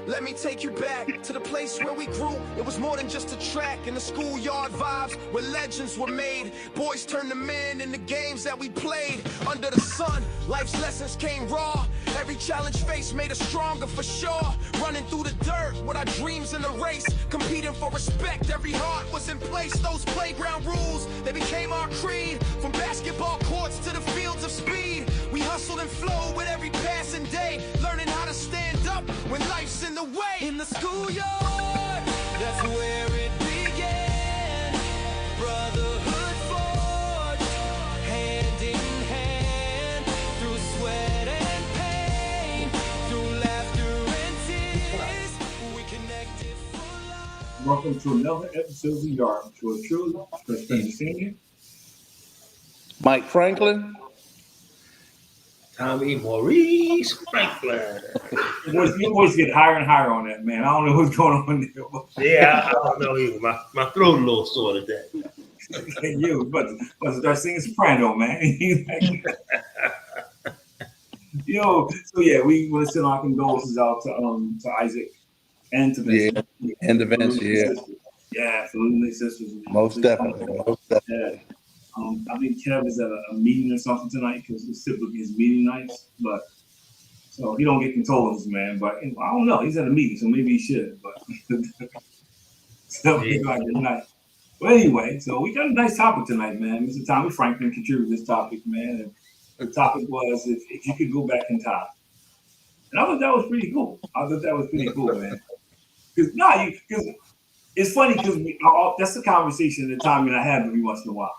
Let me take you back to the place where we grew. It was more than just a track in the schoolyard vibes where legends were made. Boys turned to men in the games that we played. Under the sun, life's lessons came raw. Every challenge faced made us stronger for sure. Running through the dirt with our dreams in the race. Competing for respect, every heart was in place. Those playground rules, they became our creed. From basketball courts to the fields of speed. We hustled and flowed with every passing day. Learning how to stand up when life's in the way. In the schoolyard, that's where it began. Brotherhood forged, hand in hand. Through sweat and pain, through laughter and tears, we connected for life. Welcome to another episode of The Yard. Yours truly, Restream Senior. Mike Franklin. Tommy Maurice Franklin. Your voice get higher and higher on that, man. I don't know what's going on there. Yeah, I don't know either. My throat a little sore today. You, but start singing soprano, man. Yo, so yeah, we want to send our condolences out to Isaac and to Vincent. Yeah, and to Vince, yeah. Yeah, for losing their sisters. Most definitely. Yeah. I think Kev is at a meeting or something tonight because it's typically his meeting nights. But so he don't get condolences, man. But I don't know. He's at a meeting, so maybe he should. But so like tonight. But anyway, so we got a nice topic tonight, man. Mr. Tommy Franklin contributed this topic, man. And the topic was if you could go back in time. And I thought that was pretty cool. Man. Because it's funny because that's the conversation that Tommy and I have every once in a while.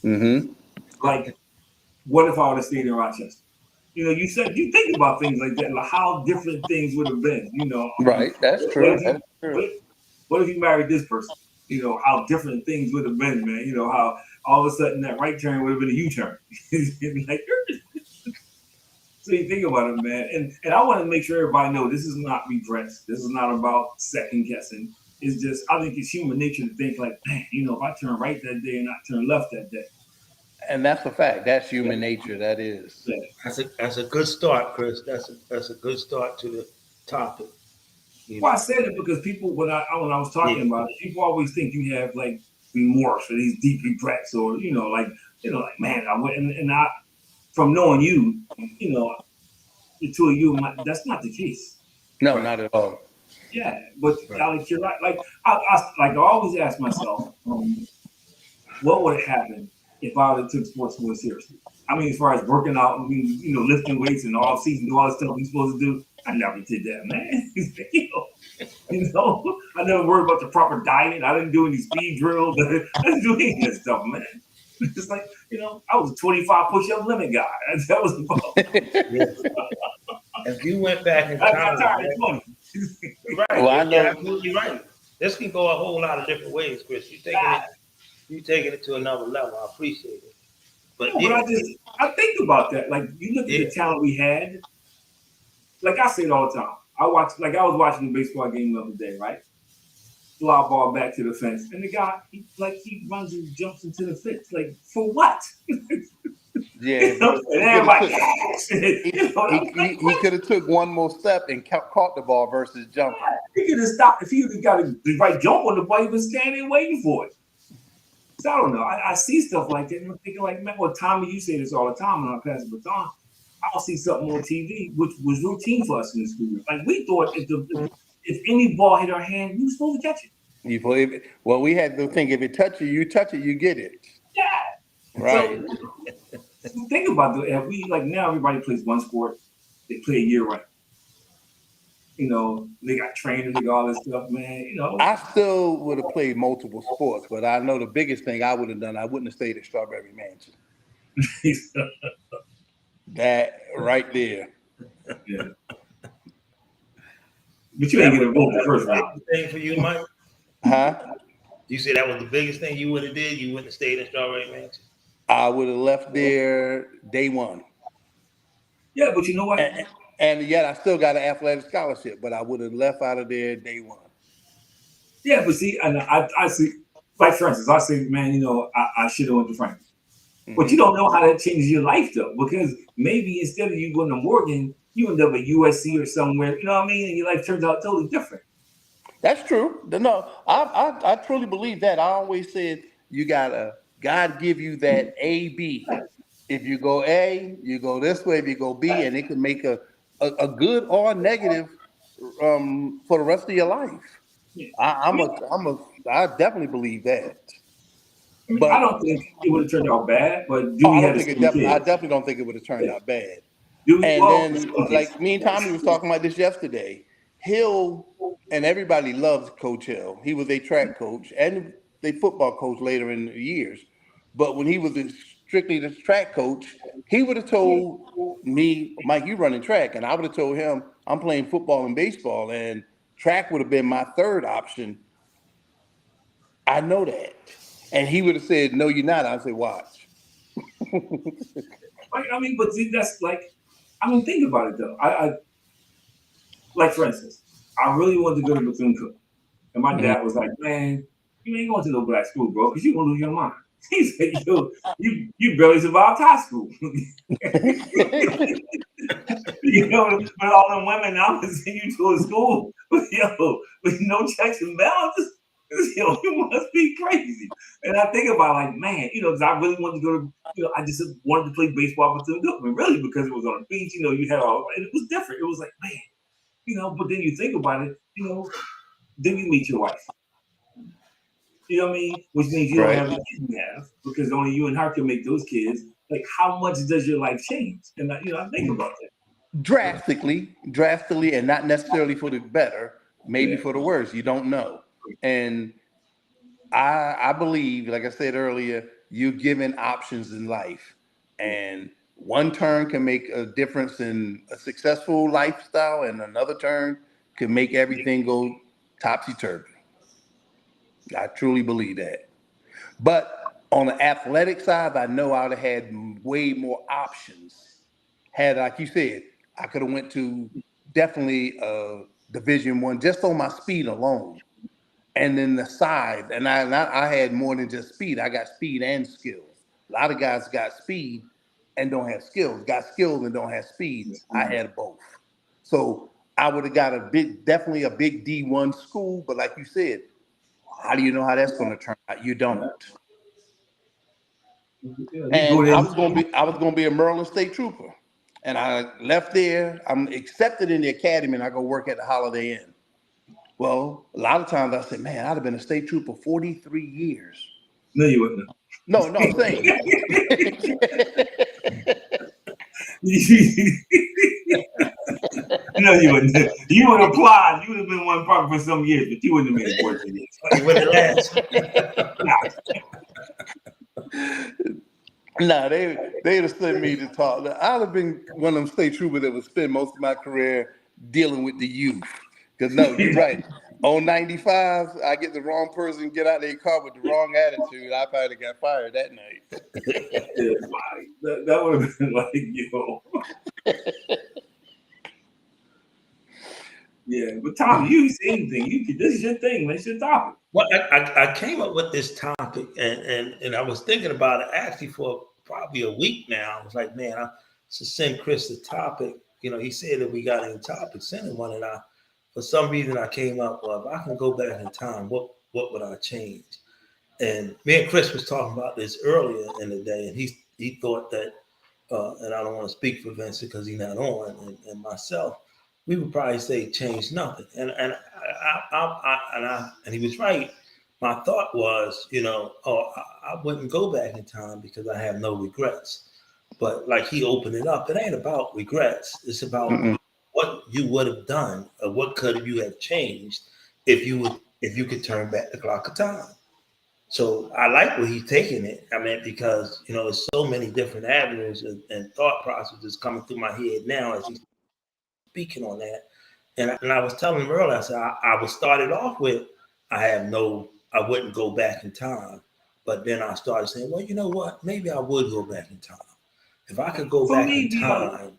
Mm-hmm. Like, what if I would have stayed in Rochester? You know, you think about things like that, like how different things would have been. You know, right? That's true. What if you married this person? You know, how different things would have been, man. You know, how all of a sudden that right turn would have been a U-turn. Like, so you think about it, man. And I want to make sure everybody know this is not regrets. This is not about second guessing. It's just, I think it's human nature to think like, man, you know, if I turn right that day and I turn left that day. And that's a fact. That's human nature. That is. That's a good start, Chris. That's a good start to the topic. Well, I said it because people, when I was talking about it, people always think you have like remorse or these deep regrets or, like man, I went and I, from knowing you, the two of you, that's not the case. No, right? Not at all. Yeah, but Alex, you're right. Like I always ask myself, what would have happened if I would have took sports more seriously? I mean, as far as working out, lifting weights and all season, do all the stuff we're supposed to do. I never did that, man. I never worried about the proper diet. I didn't do any speed drills. I didn't do any of that stuff, man. It's like, I was a 25 push-up limit guy. That was the ball. If you went back in time, right? Well, I know. You're absolutely right. This can go a whole lot of different ways, Chris. You taking it to another level. I appreciate it. But I think about that. Like you look at the talent we had. Like I say it all the time. I was watching a baseball game the other day, right? Fly ball back to the fence, and the guy he runs and jumps into the fence. Like for what? Yeah, and everybody. He could have took one more step and caught the ball versus jumping. He could have stopped if he would have got the right jump on the ball. He was standing waiting for it. So I don't know. I see stuff like that, and I'm thinking like, man, well, Tommy, you say this all the time when I pass the baton. I'll see something on TV, which was routine for us in the school. Like we thought, if any ball hit our hand, we were supposed to catch it. Well, we had to think if it touch it, you get it. Yeah. Right. So think about that. If we now everybody plays one sport, they play year round. They got trainers, they got all this stuff, man. I still would have played multiple sports, but I know the biggest thing I would have done, I wouldn't have stayed at Strawberry Mansion. That right there. Yeah. But you ain't gonna vote the first round. Thing for you, Mike? Huh? You said that was the biggest thing you would have did? You wouldn't have stayed in Strawberry Mansion? I would have left there day one. Yeah, but you know what? And yet I still got an athletic scholarship, but I would have left out of there day one. Yeah, but see, and I see, like for instance, I say, man, I should have went to Franklin. But you don't know how that changes your life though, because maybe instead of you going to Morgan, you end up at USC or somewhere. You know what I mean? And your life turns out totally different. That's true. No, I truly believe that. I always said you gotta God give you that AB. If you go A, you go this way. If you go B, and it can make a good or negative for the rest of your life. Yeah. I definitely believe that. I But don't think it would have turned out bad, but do we I don't have the think it same definitely. I kids? definitely don't think it would have turned Yeah. out bad. Do we? And Well, then, some kids. like me and Tommy was talking about this yesterday. Hill and everybody loves Coach Hill. He was a track coach and a football coach later in the years. But when he was strictly the track coach, he would have told me, Mike, you running track, and I would have told him I'm playing football and baseball, and track would have been my third option. I know that, and he would have said, "No, you're not." I'd say, "Watch." Like, I mean, but see, that's like, I mean, think about it though. I like, for instance, I really wanted to go to Bethune Cookman, and my Mhm. dad was like, "Man, you ain't going to no black school, bro, because you're gonna lose your mind." He said, "Yo, you barely survived high school." You know, with all them women now send you to a school with no checks and balances. You must be crazy. And I think about like, man, because I really wanted to go to, I just wanted to play baseball with them, really, because it was on the beach. You had all, and it was different. It was like, man, but then you think about it, then you meet your wife. You know what I mean? Which means you don't Right. have the kid you have because only you and her can make those kids. Like, how much does your life change? And I think about that. Drastically, and not necessarily for the better, maybe Yeah. for the worse. You don't know. And I believe, like I said earlier, you're given options in life, and one turn can make a difference in a successful lifestyle, and another turn can make everything go topsy turvy. I truly believe that. But on the athletic side, I know I'd have had way more options. Had, like you said, I could have went to definitely Division 1 just on my speed alone, and then the side. And I had more than just speed. I got speed and skills. A lot of guys got speed and don't have skills. Got skills and don't have speed. I had both. So I would have got definitely a big D1 school. But like you said, how do you know how that's going to turn out? You don't. You go And there. I was gonna be a Maryland State Trooper. And I left there. I'm accepted in the academy, and I go work at the Holiday Inn. Well, a lot of times I said, man, I'd have been a state trooper 43 years. No, you wouldn't. No, I'm saying. No, you wouldn't. You would have applied. You would have been one part for some years, but you wouldn't have made it 14 years. You wouldn't last. Nah, they'd have sent me to talk. I'd have been one of them state troopers that would spend most of my career dealing with the youth. Because no, you're right. On 95, I get the wrong person, get out of their car with the wrong attitude. I probably got fired that night. Yeah, that would have been like, Yeah, but Tom, you say anything. This is your thing. That's your topic. Well, I came up with this topic, and I was thinking about it actually for probably a week now. I was like, man, I should send Chris the topic. He said that we got any topics, send him one, and for some reason, I came up with, if I can go back in time, what would I change? And me and Chris was talking about this earlier in the day, and he thought that, and I don't want to speak for Vincent because he's not on, and myself, we would probably say change nothing. And he was right. My thought was, I wouldn't go back in time because I have no regrets. But like he opened it up, it ain't about regrets. It's about what you would have done or what could you have changed if you could turn back the clock of time. So I like where he's taking it. I mean, because there's so many different avenues and thought processes coming through my head now as he's speaking on that. And I was telling him earlier, I said I would start it off with I wouldn't go back in time. But then I started saying, well, you know what? Maybe I would go back in time. If I could go back in time,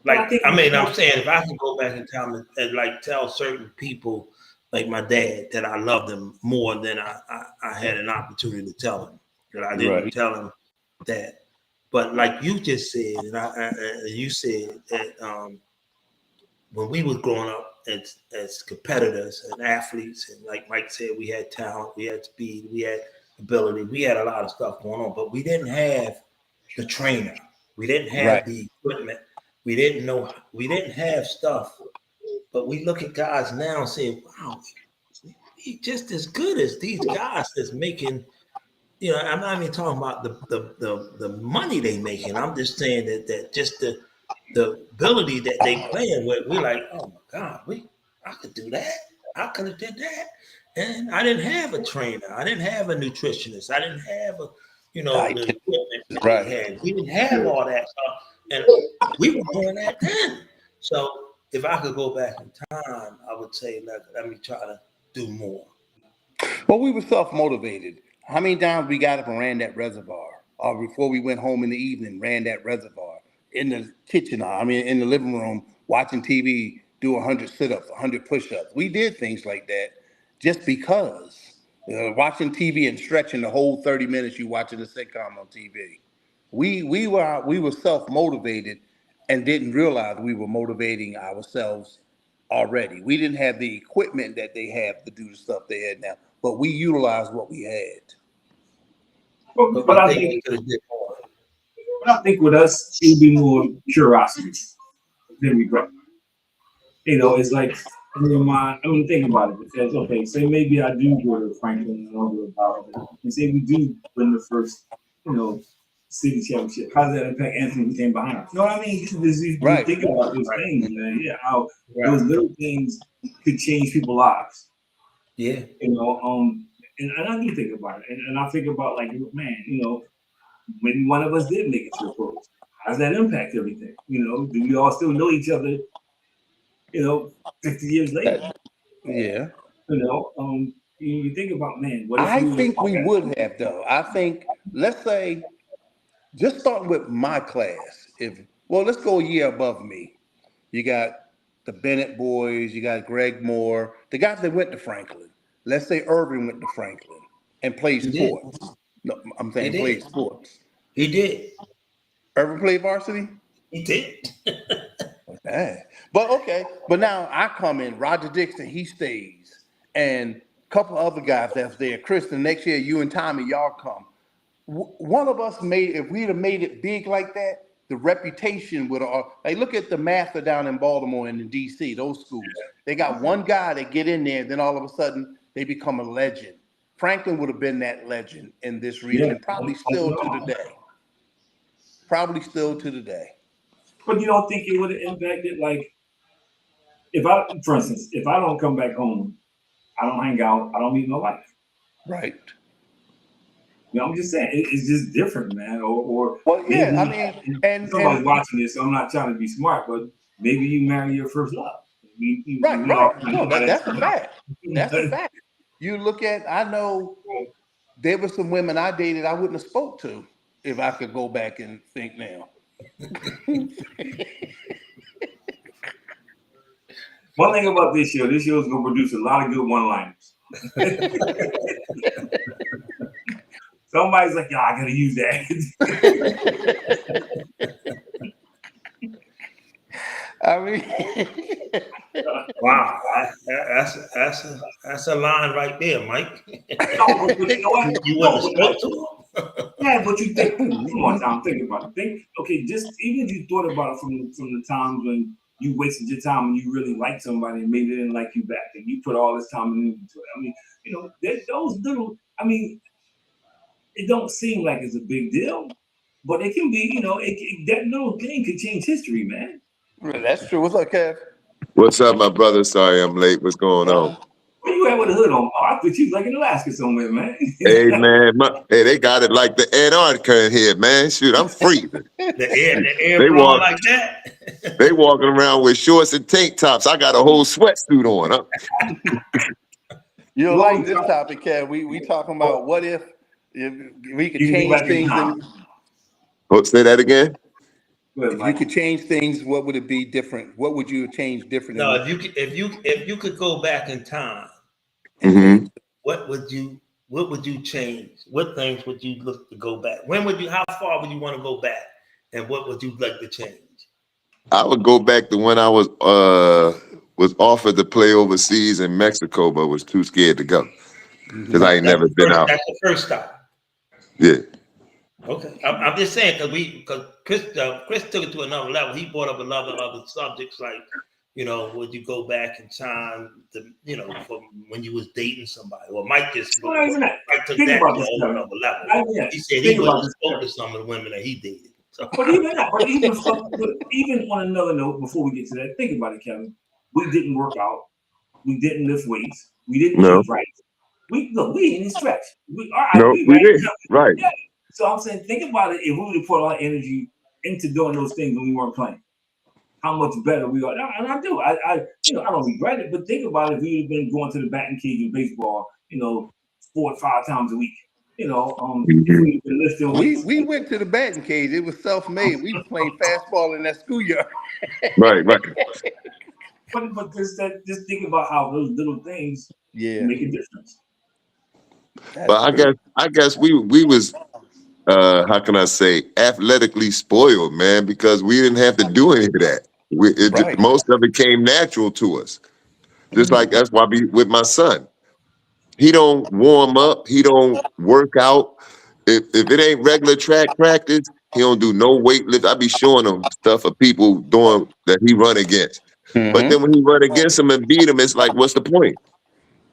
I'm saying if I could go back in time and like tell certain people, like my dad, that I loved him more than I had an opportunity to tell him. That I didn't tell him that But like you just said, and you said that when we was growing up as competitors and athletes, and like Mike said, we had talent, we had speed, we had ability, we had a lot of stuff going on, but we didn't have the trainer, we didn't have the equipment, we didn't have stuff. But we look at guys now and say, wow, he's just as good as these guys that's making. I'm not even talking about the money they making. I'm just saying that just the ability that they playing with. We're like, oh my God, I could do that. I could have did that. And I didn't have a trainer. I didn't have a nutritionist. I didn't have the equipment that they had. We didn't have all that stuff. And we were doing that then. So if I could go back in time, I would say, let me try to do more. Well, we were self-motivated. How many times we got up and ran that reservoir? Or before we went home in the evening, ran that reservoir. In the kitchen, in the living room, watching TV, do 100 sit-ups, 100 push-ups. We did things like that just because. Watching TV and stretching the whole 30 minutes you watching the sitcom on TV. We were self-motivated and didn't realize we were motivating ourselves already. We didn't have the equipment that they have to do the stuff they had now, but we utilized what we had. But I think with us, it would be more curiosity than regret. It's like in your mind. Think about it. Because okay, say maybe I do go to Franklin and I'll go to Bowling, and say we do win the first, city championship. How does that impact Anthony who came behind us? You know what I mean? You think about those things, man. Yeah, how those little things could change people's lives. Yeah. And I do think about it, and I think about like, man, maybe one of us did make it to the pros. How does that impact everything? Do we all still know each other? 50 years later. Yeah. You think about, man, what if I think we would have, though. I think, let's say, just starting with my class. Let's go a year above me. You got the Bennett boys, you got Greg Moore, the guys that went to Franklin. Let's say Irving went to Franklin and played sports. No, I'm saying played sports. He did. Irving played varsity? He did. Okay. But now I come in, Roger Dixon, he stays, and a couple other guys that's there. Kristen, next year, you and Tommy, y'all come. One of us if we'd have made it big like that, the reputation would have, like, look at the Master down in Baltimore and in DC, those schools. They got one guy that get in there, and then all of a sudden, they become a legend. Franklin would have been that legend in this region, probably still to the day. But you don't think it would have impacted, like, for instance, if I don't come back home, I don't hang out, I don't meet my wife. Right. I'm just saying, it's just different, man. And somebody's watching this, so I'm not trying to be smart, but maybe you marry your first love. Right. No, that's a fact. That's a fact. You look at, I know there were some women I dated I wouldn't have spoke to if I could go back and think now. One thing about this show is going to produce a lot of good one-liners. Somebody's like, I got to use that. Wow, that's a line right there, Mike. No, but you know what? You wouldn't have spoke to him. Yeah, but you think, come on, Tom, think about it. Just even if you thought about it from the times when you wasted your time and you really liked somebody and maybe they didn't like you back, and you put all this time into it. Those little, it don't seem like it's a big deal, but it can be, that little thing could change history, man. That's true. What's up, Kev? What's up, my brother? Sorry I'm late. What's going on? Where you at with a hood on? Oh, I thought you was like in Alaska somewhere, man. Hey, man. They got it like the Antarctica in here, man. Shoot, I'm freezing. The air blowing like that. They walking around with shorts and tank tops. I got a whole sweatsuit on. Huh? You'll like this topic, Kev. We talking about what if we could change things. Say that again. If you could change things, what would it be different? What would you change different? No, if you could go back in time, what would what would you change? What things would you look to go back? How far would you want to go back? And what would you like to change? I would go back to when I was offered to play overseas in Mexico, but was too scared to go because I ain't never been out. That's the first stop. Yeah. Okay, I'm just saying because Chris took it to another level. He brought up other subjects like, would you go back in time to, from when you was dating somebody? Or Mike took that to a whole another level. He said he wouldn't spoke to some of the women that he dated. So. But even on another note, before we get to that, think about it, Kevin. We didn't work out. We didn't lift weights. We didn't eat right. We didn't stretch. We didn't. Right. Yeah. So I'm saying, think about it. If we would have put a lot of energy into doing those things when we weren't playing, how much better we are. And I do. I don't regret it. But think about it. If we would have been going to the batting cage in baseball, 4 or 5 times a week. If we had been lifting weights. We went to the batting cage. It was self-made. We were playing fastball in that schoolyard. Right. But just think about how those little things make a difference. But I guess we was how can I say, athletically spoiled, man, because we didn't have to do any of that. Most of it came natural to us. Just like that's why with my son, he don't warm up, he don't work out. If it ain't regular track practice, he don't do no weight lift. I be showing him stuff of people doing that he run against. Mm-hmm. But then when he run against them and beat them, it's like, what's the point?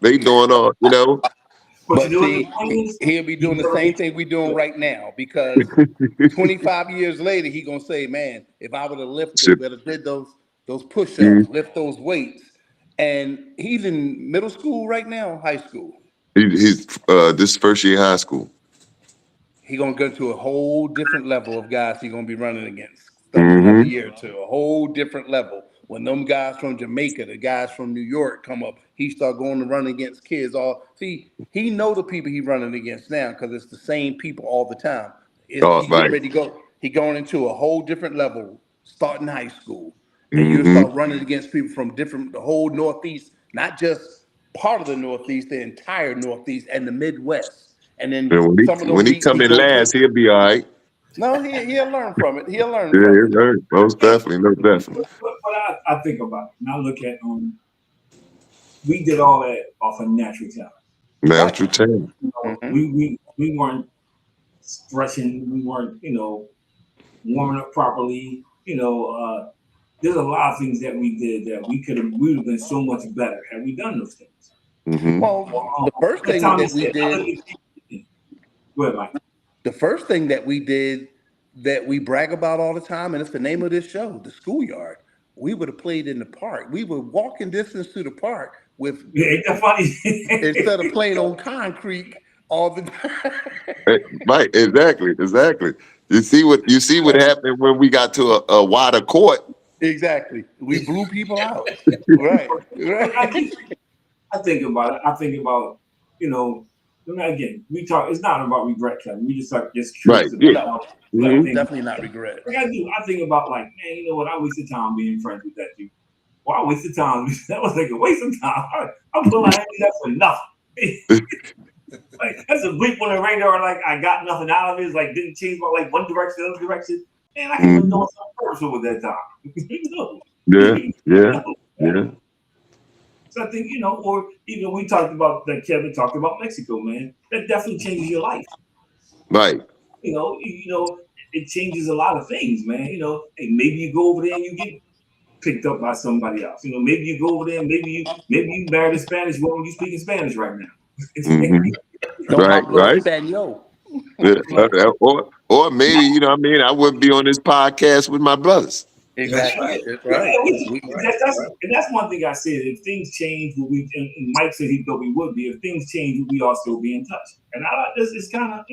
They doing all, But see, he'll be doing the same thing we're doing right now, because 25 years later, he gonna say, man, if I would have lifted, would have did those push-ups, lift those weights. And he's in middle school right now, high school. He's this first year high school. He's gonna go to a whole different level of guys he's gonna be running against. Another year or two, a whole different level. When them guys from Jamaica, the guys from New York come up, he start going to run against kids. He know the people he running against now, because it's the same people all the time. He ready to go. He going into a whole different level, starting high school, and you start running against people from the whole Northeast, not just part of the Northeast, the entire Northeast and the Midwest. And then when he come in last, he'll be all right. No, he'll learn from it. He'll learn from it. Learn. Most definitely. But I think about it. And I look at we did all that off of natural talent. Natural talent. We weren't stretching. We weren't warming up properly. There's a lot of things that we did that we would have been so much better had we done those things. Well, the first thing that we did. Go ahead, Mike. The first thing that we did that we brag about all the time, and it's the name of this show, the schoolyard. We would have played in the park. We were walking distance to the park with instead of playing on concrete all the time. Right, exactly. You see what happened when we got to a wider court. Exactly. We blew people out. Right. I think about again, we talk. It's not about regret, Kevin. We just curious about. Definitely not regret. I think about man, you know what? I wasted time being friends with that dude. Well, I wasted time. That was like a waste of time. I put my hands up for nothing. That's a bleep on the radar. I got nothing out of it. It's didn't change my one direction, the other direction. Man, I could have done something personal with that time. Yeah. So I think, or even we talked about that. Kevin talked about Mexico, man. That definitely changes your life. Right. It changes a lot of things, man. Hey, maybe you go over there and you get picked up by somebody else. Maybe you go over there and maybe you married a Spanish woman. You speaking Spanish right now. Right. Or maybe I wouldn't be on this podcast with my brothers. Exactly. That's right. And that's one thing I said. If things change, and Mike said he thought we would be. If things change, we all still be in touch. And I like this. It's kind of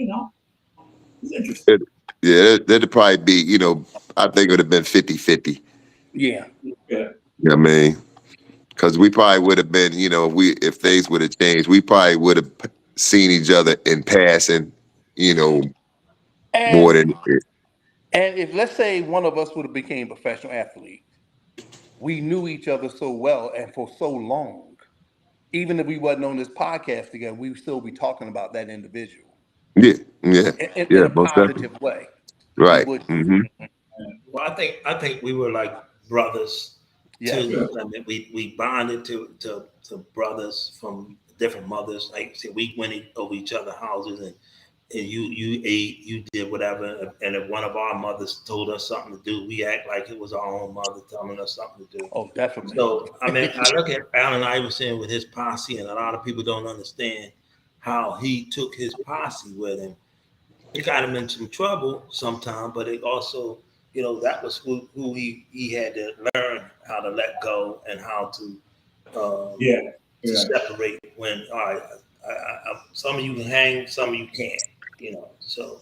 it's interesting. That'd probably be I think it would have been 50-50. Yeah. I mean, because we probably would have been if things would have changed, we probably would have seen each other in passing. More than. And if, let's say, one of us would have became a professional athlete, we knew each other so well and for so long even if we wasn't on this podcast together, we would still be talking about that individual. Yeah, yeah, In a most definitely. positive way. We Right. would. Well, I think we were like brothers Yes. too. I mean, we bonded to brothers from different mothers. Like say, we went over each other's houses, and you ate, you did whatever. And if one of our mothers told us something to do, we act like it was our own mother telling us something to do. Oh, definitely. So I mean, I look at Allen Iverson with his posse, and a lot of people don't understand how he took his posse with him. It got him in some trouble sometime, but it also, that was who he had to learn how to let go and how to separate when, all right, some of you can hang, some of you can't, so.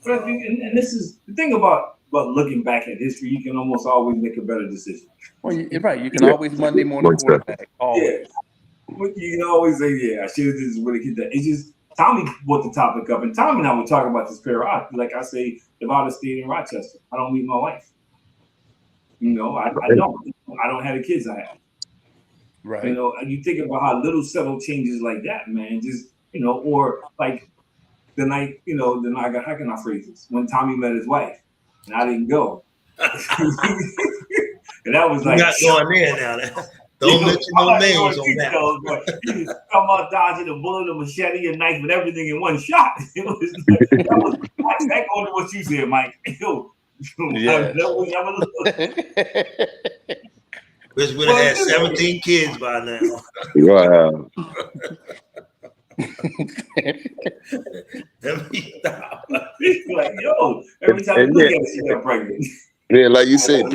And this is the thing about looking back at history, you can almost always make a better decision. Well, you're right. You can always Monday morning quarterback. Always. Yeah. You can always say, I should have just really hit that. It's just, Tommy brought the topic up, and Tommy and I were talking about this pair. Like I say, if I would have stayed in Rochester, I don't meet my wife. I don't have the kids I have. Right. And you think about how little subtle changes like that, man. Just or like the night, how can I phrase this? When Tommy met his wife, and I didn't go, and that was like, not going there now. Don't mention no names on that. Talking about dodging a bullet, a machete, a knife, and everything in one shot. It was like, that was back on to what you said, Mike. Yeah. Which would have had 17 kids by now. Wow. Let me stop. Like, every time you look at it, you get pregnant. Yeah, like you said,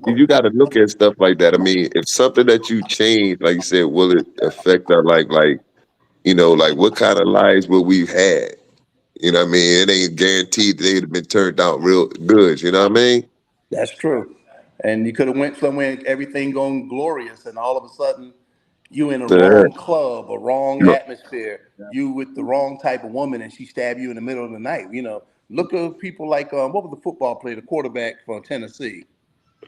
you got to look at stuff like that. I mean, if something that you change, like you said, will it affect our like what kind of lives will we had? You know what I mean? It ain't guaranteed they'd have been turned out real good. You know what I mean? That's true. And you could have went somewhere and everything going glorious, and all of a sudden you in a wrong club, a wrong atmosphere. You with the wrong type of woman, and she stabbed you in the middle of the night. Look at people like what was the football player, the quarterback from Tennessee?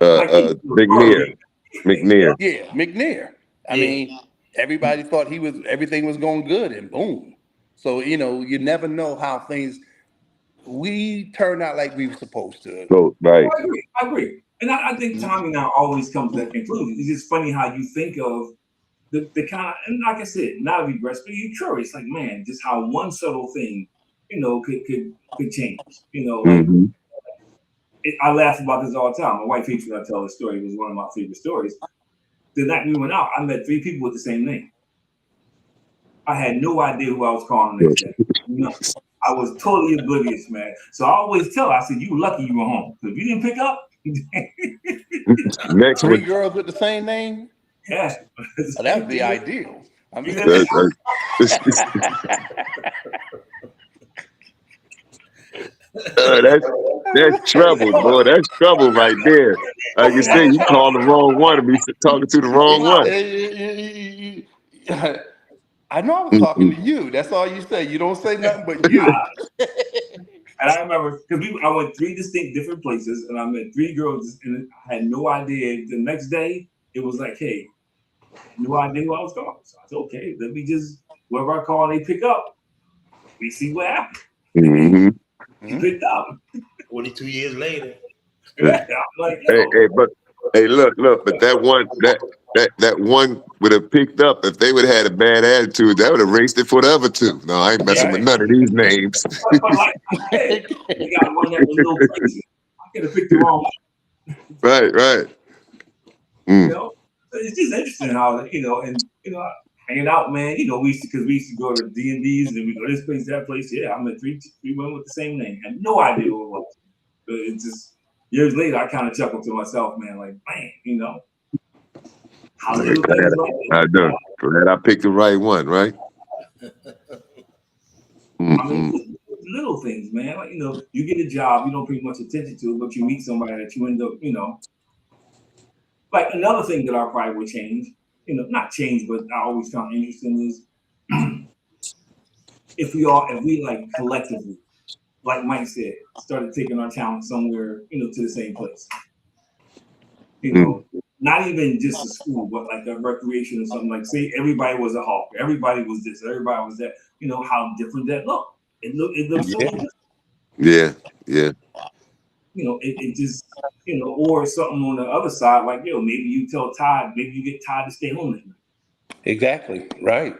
McNair. Yeah, McNair. I mean, everybody thought everything was going good, and boom. So you never know how we turned out like we were supposed to. So, right. I agree. And I think Tommy now always comes to that conclusion. It's just funny how you think of the kind of, and like I said, not to be breast, but you're curious, like, man, just how one subtle thing, could change. I laugh about this all the time. My wife hates when I tell this story. It was one of my favorite stories. The night we went out, I met 3 people with the same name. I had no idea who I was calling the next day. No. I was totally oblivious, man. So I always tell her, I said, you lucky you were home. If you didn't pick up. Next 3 girls with the same name? Yeah. That would be ideal. I mean, that's trouble, boy. That's trouble right there. Like you said, you call the wrong one and be talking to the wrong one. I know I was talking to you. That's all you say. You don't say nothing but you. And I remember because I went 3 distinct different places, and I met 3 girls, and I had no idea. The next day, it was like, hey, no idea who I was calling. So I said, okay, let me just whoever I call, and they pick up. We see what happens. He picked up. 42 years later. Yeah, I'm like, look, but that one would have picked up if they would have had a bad attitude. That would have raced it for the other 2. No, I ain't messing with none of these names. But like I said, you got one that was a little crazy. I could have picked the wrong one. Right. It's just interesting how hanging out, man. We used to go to D&Ds and we go this place, that place. Yeah, I met 3 women with the same name. I had no idea who it was. But it's just years later, I kind of chuckled to myself, man. Like, man, how little things like I do. Glad I picked the right one, right? I mean, little things, man. Like, you get a job, you don't pay much attention to it, but you meet somebody that you end up, Like another thing that I probably would change, not change, but I always found interesting is if we like collectively, like Mike said, started taking our talent somewhere, to the same place. not even just a school, but like a recreation or something. Like, say everybody was a Hawk, everybody was this, everybody was that. You know how different that looked. It looks so different. Yeah, yeah. You know, it just, you know, or something on the other side, like, yo, maybe you tell Todd, maybe you get Todd to stay home that night. Exactly. Right.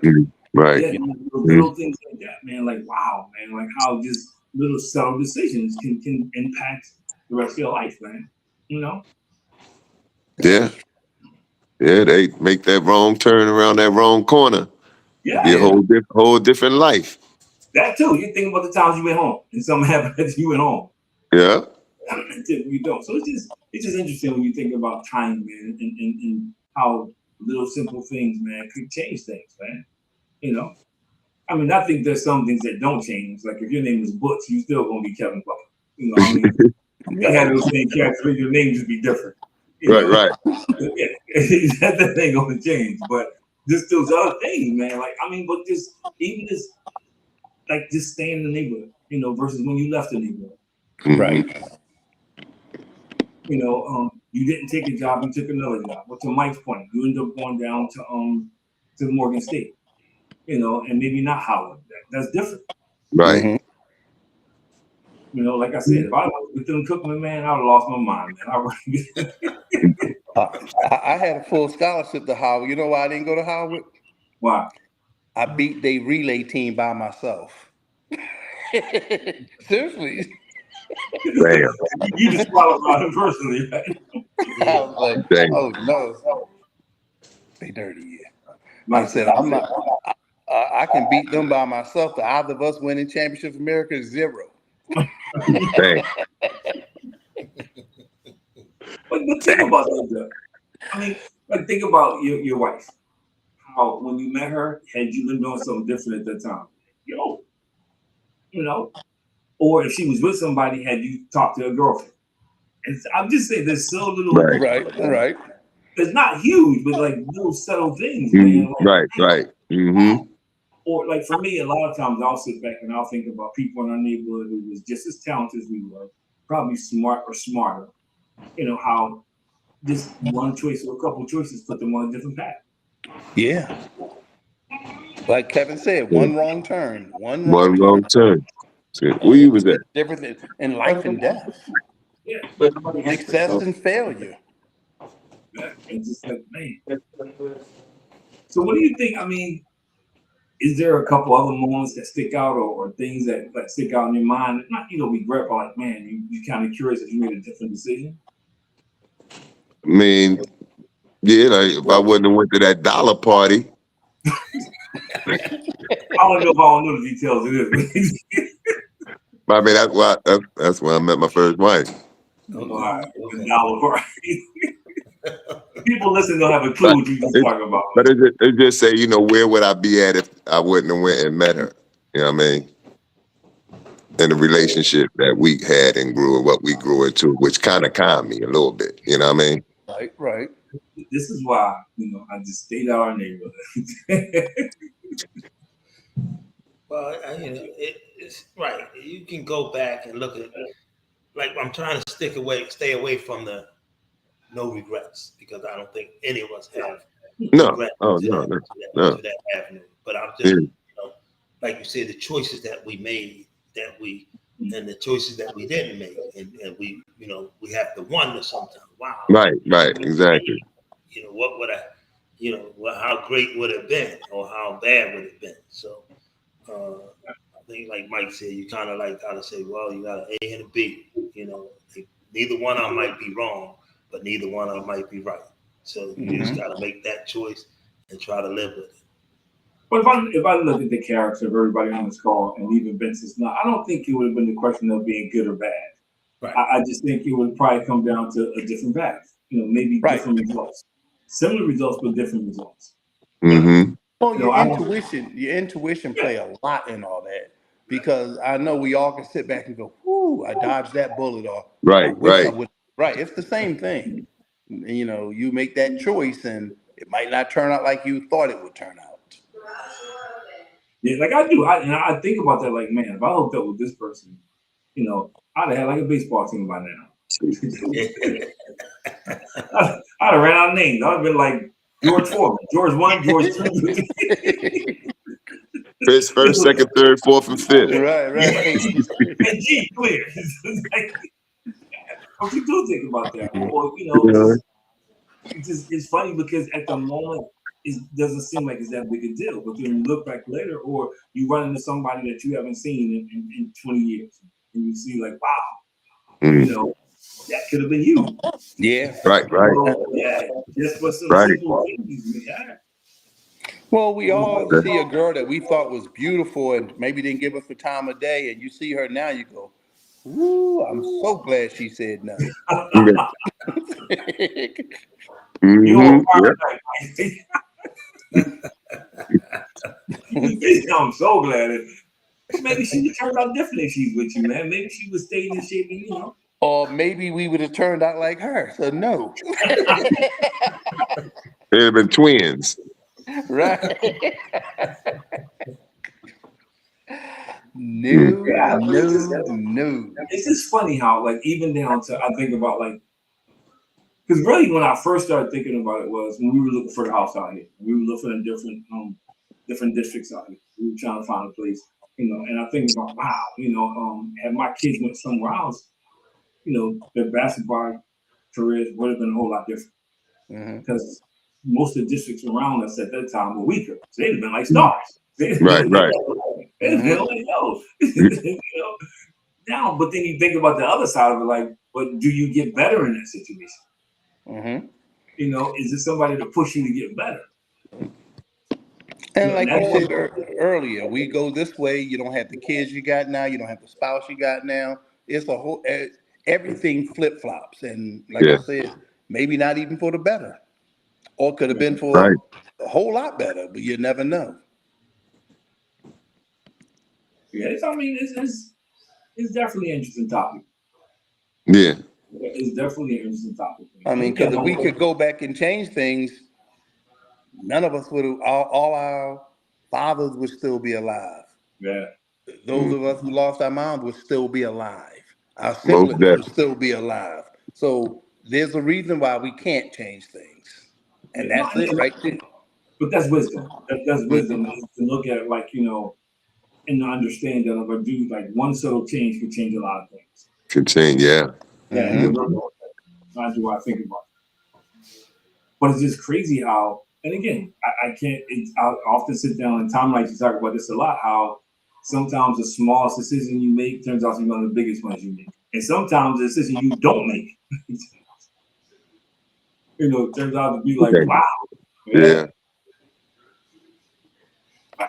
Right. Yeah, little things like that, man. Like, wow, man. Like how just little subtle decisions can impact the rest of your life, man. You know? Yeah. Yeah, they make that wrong turn around that wrong corner. Yeah. Be a whole different life. That too. You think about the times you went home and something happened after you went home. Yeah. You don't. So it's just interesting when you think about time, man, and how little simple things, man, could change things, man. You know? I mean, I think there's some things that don't change. Like if your name is Butch, you still gonna be Kevin Butler. You know, I mean, you had those same characters, your name just be different. You know? Right. That ain't gonna change. But just those other things, man. Like, I mean, but just even just like just staying in the neighborhood, you know, versus when you left the neighborhood. Right. You know, you didn't take a job, you took another job. But to Mike's point, you ended up going down to Morgan State, you know, and maybe not Howard. That's different. Right. Mm-hmm. You know, like I said, if I was with them Cookman, man, I would have lost my mind, man. I had a full scholarship to Howard. You know why I didn't go to Howard? Why? I beat their relay team by myself. Seriously. Damn. You just qualified him personally, right? I was like, Damn. oh no, they dirty. Like I said, I'm not. I can beat them by myself. The odds of us winning Championship of America is 0. Damn. But think about that. I mean, like think about your wife. How when you met her, had you been doing something different at that time? Yo, you know, or if she was with somebody, had you talked to a girlfriend? And I'm just saying, there's so little. Right. It's not huge, but like little subtle things, man. Like, Right. Mm-hmm. Or like for me, a lot of times I'll sit back and I'll think about people in our neighborhood who was just as talented as we were, probably smart or smarter. You know how just one choice or a couple choices put them on a different path. Yeah. Like Kevin said, one wrong turn. One wrong turn. Where you was at? Different in life and death. Yeah. Success and failure. Yeah. It's just like, man. So what do you think? I mean, is there a couple other moments that stick out or things that like stick out in your mind? Not, regret, but like, man, you kind of curious if you made a different decision? I mean, yeah, like if I wouldn't have went to that dollar party. I don't know if I don't know the details of this. I mean, that's why I met my first wife. The dollar party. People listen don't have a clue what you just talking about. But it just say, where would I be at if I wouldn't have went and met her? You know what I mean? And the relationship that we had and what we grew into, which kind of calmed me a little bit. You know what I mean? Right. This is why, I just stayed out our neighborhood. Well, it's right. You can go back and look at, like, I'm trying to stay away from the no regrets, because I don't think any of us have regrets to that avenue. But I'm just, like you said, the choices that we made, and the choices that we didn't make, and we, we have to wonder sometimes, wow. Right, exactly. What would I, how great would it have been, or how bad would it have been? So, I think, like Mike said, you kind of like gotta say, well, you got an A and a B. Neither one of them might be wrong, but neither one of them might be right. So you just gotta make that choice and try to live with it. But if I look at the character of everybody on this call and even Vincent's not, I don't think it would have been the question of being good or bad. Right. I just think it would probably come down to a different path. Maybe different results, similar results, but different results. Mm-hmm. Well, your intuition play a lot in all that, because I know we all can sit back and go, "Whoo, I dodged that bullet," or Right. Right. It's the same thing. You make that choice, and it might not turn out like you thought it would turn out. Yeah, like I do. I think about that. Like, man, if I hooked up with this person, I'd have had like a baseball team by now. I'd have ran out of names. I'd have been like George Foreman, George 1, George 2. First, second, third, fourth, and fifth. Right. And G, clear. What you do think about that? Or, you know, it's funny because at the moment, it doesn't seem like it's that big a deal. But then you look back later, or you run into somebody that you haven't seen in 20 years, and you see, like, wow, you know, that could have been you. Yeah. Right. So, yeah, just for some simple things. Yeah. Well, we all see a girl that we thought was beautiful and maybe didn't give us the time of day, and you see her now, you go, "Ooh, I'm so glad she said no." I'm so glad. Maybe she would turn out differently if she's with you, man. Maybe she would stay in shape, and, you know. Or maybe we would have turned out like her. So no. They'd have been twins. Right. No. It's just funny how, like, even down to, I think about, like, because really when I first started thinking about it was when we were looking for the house out here. We were looking at different districts out here. We were trying to find a place, you know, and I think about, wow, you know, had my kids went somewhere else, you know, their basketball careers would have been a whole lot different. Because most of the districts around us at that time were weaker. So they'd have been like stars. Right. They'd have been like, yo. You know? Now, but then you think about the other side of it, like, but do you get better in that situation? You know, is it somebody to push you to get better? And like you said earlier, we go this way. You don't have the kids you got now. You don't have the spouse you got now. It's a whole everything flip flops, and like I said, maybe not even for the better, or could have been for a whole lot better, but you never know. Yeah, I mean, it's definitely an interesting topic. Yeah. It's definitely an interesting topic. I mean, because if we could go back and change things, none of us would have. All our fathers would still be alive. Yeah. Those of us who lost our moms would still be alive. Our siblings would still be alive. So there's a reason why we can't change things, and that's it right there. But that's wisdom. That's wisdom to look at it, like, you know, and to understand that if I do, like, one subtle change could change a lot of things. Could change, yeah. Yeah, that's what I think about. But it's just crazy how, and again, I can't. I often sit down and Tom likes to talk about this a lot. How sometimes the smallest decision you make turns out to be one of the biggest ones you make, and sometimes the decision you don't make, you know, turns out to be like, wow. Yeah.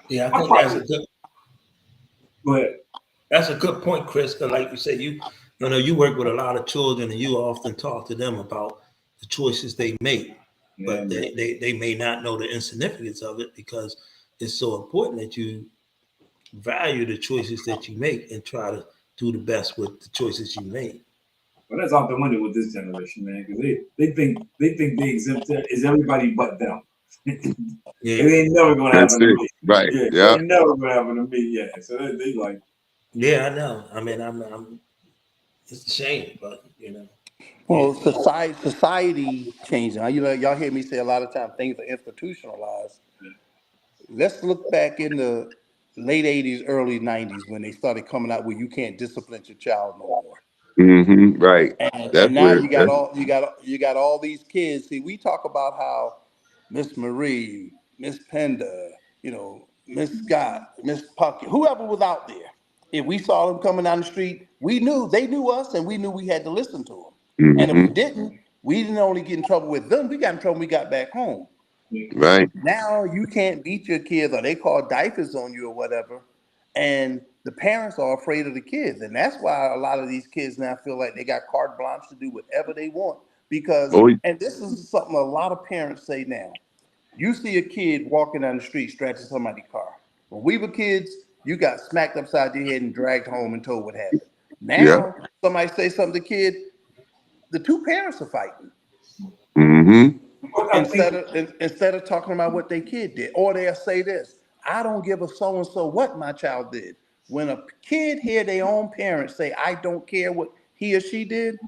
Yeah, I think that's a good. Go ahead. That's a good point, Chris. Because, like you said, you know, you work with a lot of children, and you often talk to them about the choices they make, but they may not know the insignificance of it because it's so important that you value the choices that you make and try to do the best with the choices you make. Well, that's off the window with this generation, man, because they think they exempt is everybody but them. Yeah. It ain't never gonna happen to me. Right. Yeah. It ain't never gonna happen to me. Yeah. So they like. Yeah, I know. I mean, I'm. It's a shame, but you know. Well, society changing. You know, y'all hear me say a lot of times things are institutionalized. Let's look back in the late '80s, early '90s when they started coming out where you can't discipline your child no more. Right. And now you got all these kids. See, we talk about how Miss Marie, Miss Penda, you know, Miss Scott, Miss Puckett, whoever was out there. If we saw them coming down the street, we knew they knew us, and we knew we had to listen to them. And if we didn't only get in trouble with them, we got in trouble when we got back home. Right. Now you can't beat your kids, or they call diapers on you or whatever, and the parents are afraid of the kids, and that's why a lot of these kids now feel like they got carte blanche to do whatever they want. Because, and this is something a lot of parents say now. You see a kid walking down the street scratching somebody's car. When we were kids, you got smacked upside your head and dragged home and told what happened. Now, somebody say something to the kid, the two parents are fighting. Instead of talking about what their kid did, or they'll say this: I don't give a so and so what my child did. When a kid hear their own parents say, I don't care what he or she did,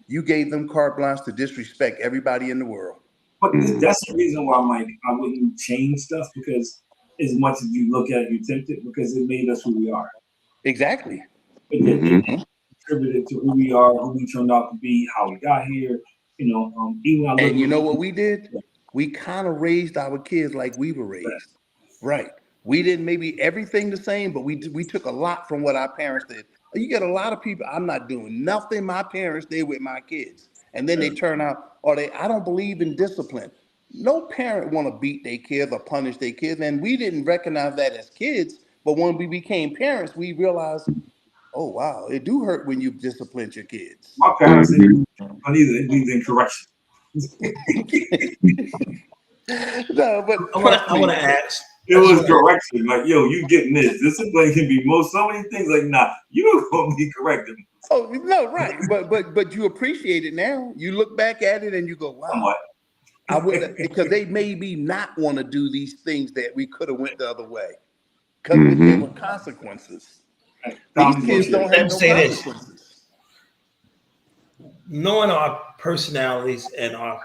you gave them carte blanche to disrespect everybody in the world. But that's the reason why I'm like, I wouldn't change stuff, because as much as you look at it, you tempt it, because it made us who we are. Exactly. It contributed to who we are, who we turned out to be, how we got here. You know, even when I look And you know what we did? We kind of raised our kids like we were raised. Right. We didn't maybe everything the same, but we took a lot from what our parents did. You get a lot of people, I'm not doing nothing my parents did with my kids. And then they turn out, I don't believe in discipline. No parent want to beat their kids or punish their kids. And we didn't recognize that as kids. But when we became parents, we realized, oh, wow, it do hurt when you discipline your kids. My parents didn't need correction. No, but I want to ask. It was correction. Like, yo, you getting this. Discipline can be so many things. Like, nah, you don't gonna be corrected. Oh no, right. But you appreciate it now. You look back at it and you go, wow. Somewhat. I would, because they maybe not want to do these things that we could have went the other way. Because there were consequences. These kids don't have no consequences. Knowing our personalities and our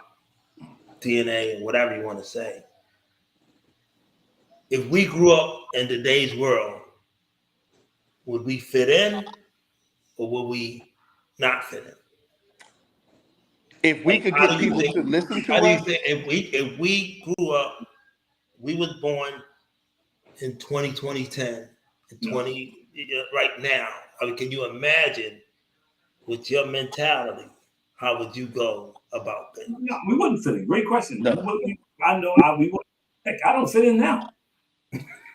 DNA and whatever you want to say, if we grew up in today's world, would we fit in or would we not fit in? If we could get people to listen to us. If we grew up, we was born in 2010, in 20 right now. I mean, can you imagine with your mentality, how would you go about things? No, we wouldn't fit in. Great question. No. I know we would. Heck, I don't fit in now.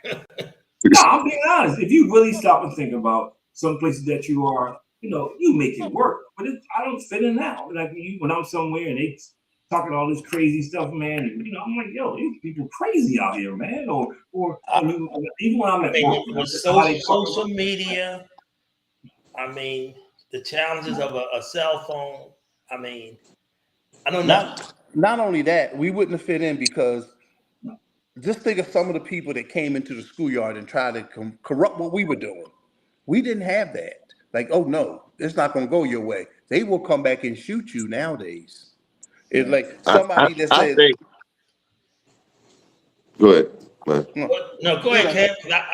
No, I'm being honest. If you really stop and think about some places that you are, you make it work. But I don't fit in now. Like when I'm somewhere and they talking all this crazy stuff, man, and I'm like, yo, these people crazy out here, man. Or even when I'm at work, with social media, I mean, the challenges of a cell phone. I mean, I don't know. Not only that, we wouldn't have fit in because just think of some of the people that came into the schoolyard and tried to corrupt what we were doing. We didn't have that. Like, oh no, it's not going to go your way. They will come back and shoot you nowadays. It's like somebody that says. Go ahead. No, go ahead, Kev.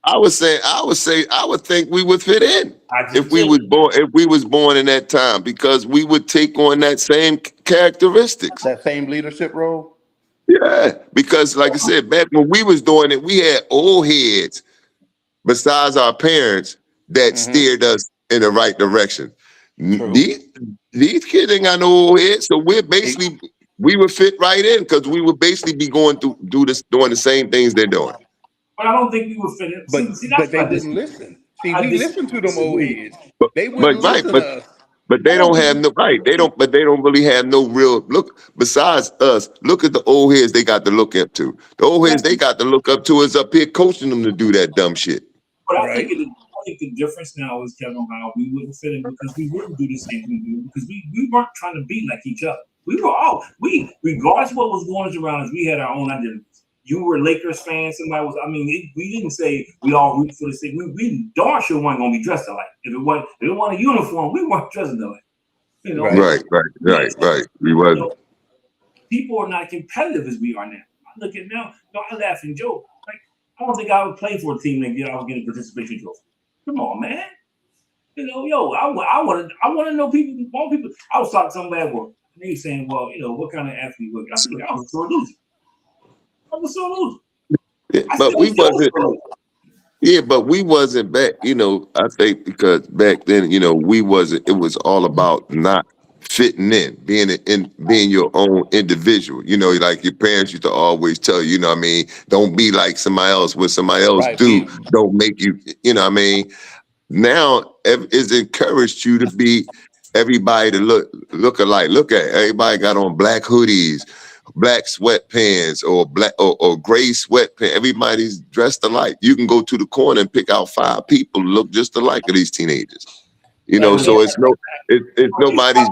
I would think we would fit in if we was born in that time, because we would take on that same characteristics. That same leadership role? Yeah, because like I said, back when we was doing it, we had old heads besides our parents that steered us in the right direction. These kids ain't got no old heads, so we would fit right in because we would basically be doing the same things they're doing. But I don't think we would fit in. But they didn't listen. See, we listened to them old heads. They wouldn't listen to us. But they don't have no right. They don't really have no real look. Besides us, look at the old heads they got to look up to. The old heads they got to look up to is up here coaching them to do that dumb shit. But I think the difference now is, Kevin, how we wouldn't fit in because we wouldn't do the same thing we do because we weren't trying to be like each other. Regardless of what was going on around us, we had our own identities. You were a Lakers fan. Somebody was. I mean, we didn't say we all root for the same. We darn sure weren't going to be dressed alike. If it wasn't a uniform, we weren't dressed alike. Right. We wasn't. People are not competitive as we are now. I look at now. I laugh and joke. Like I don't think I would play for a team that I was getting a participation trophy. Come on, man. I want to know people. More people. I was talking to somebody at work, and they were saying, "Well, what kind of athlete was?" I said, "I was a sore loser." But we wasn't. Yeah, but we wasn't back. I think because back then, we wasn't. It was all about not fitting in, being your own individual. Like your parents used to always tell you. What I mean, don't be like somebody else. What somebody else do, don't make you. What I mean. Now it's encouraged you to be everybody to look alike. Look at everybody got on black hoodies, black sweatpants, or black or gray sweatpants. Everybody's dressed alike. You can go to the corner and pick out 5 people who look just alike of these teenagers. So it's nobody's.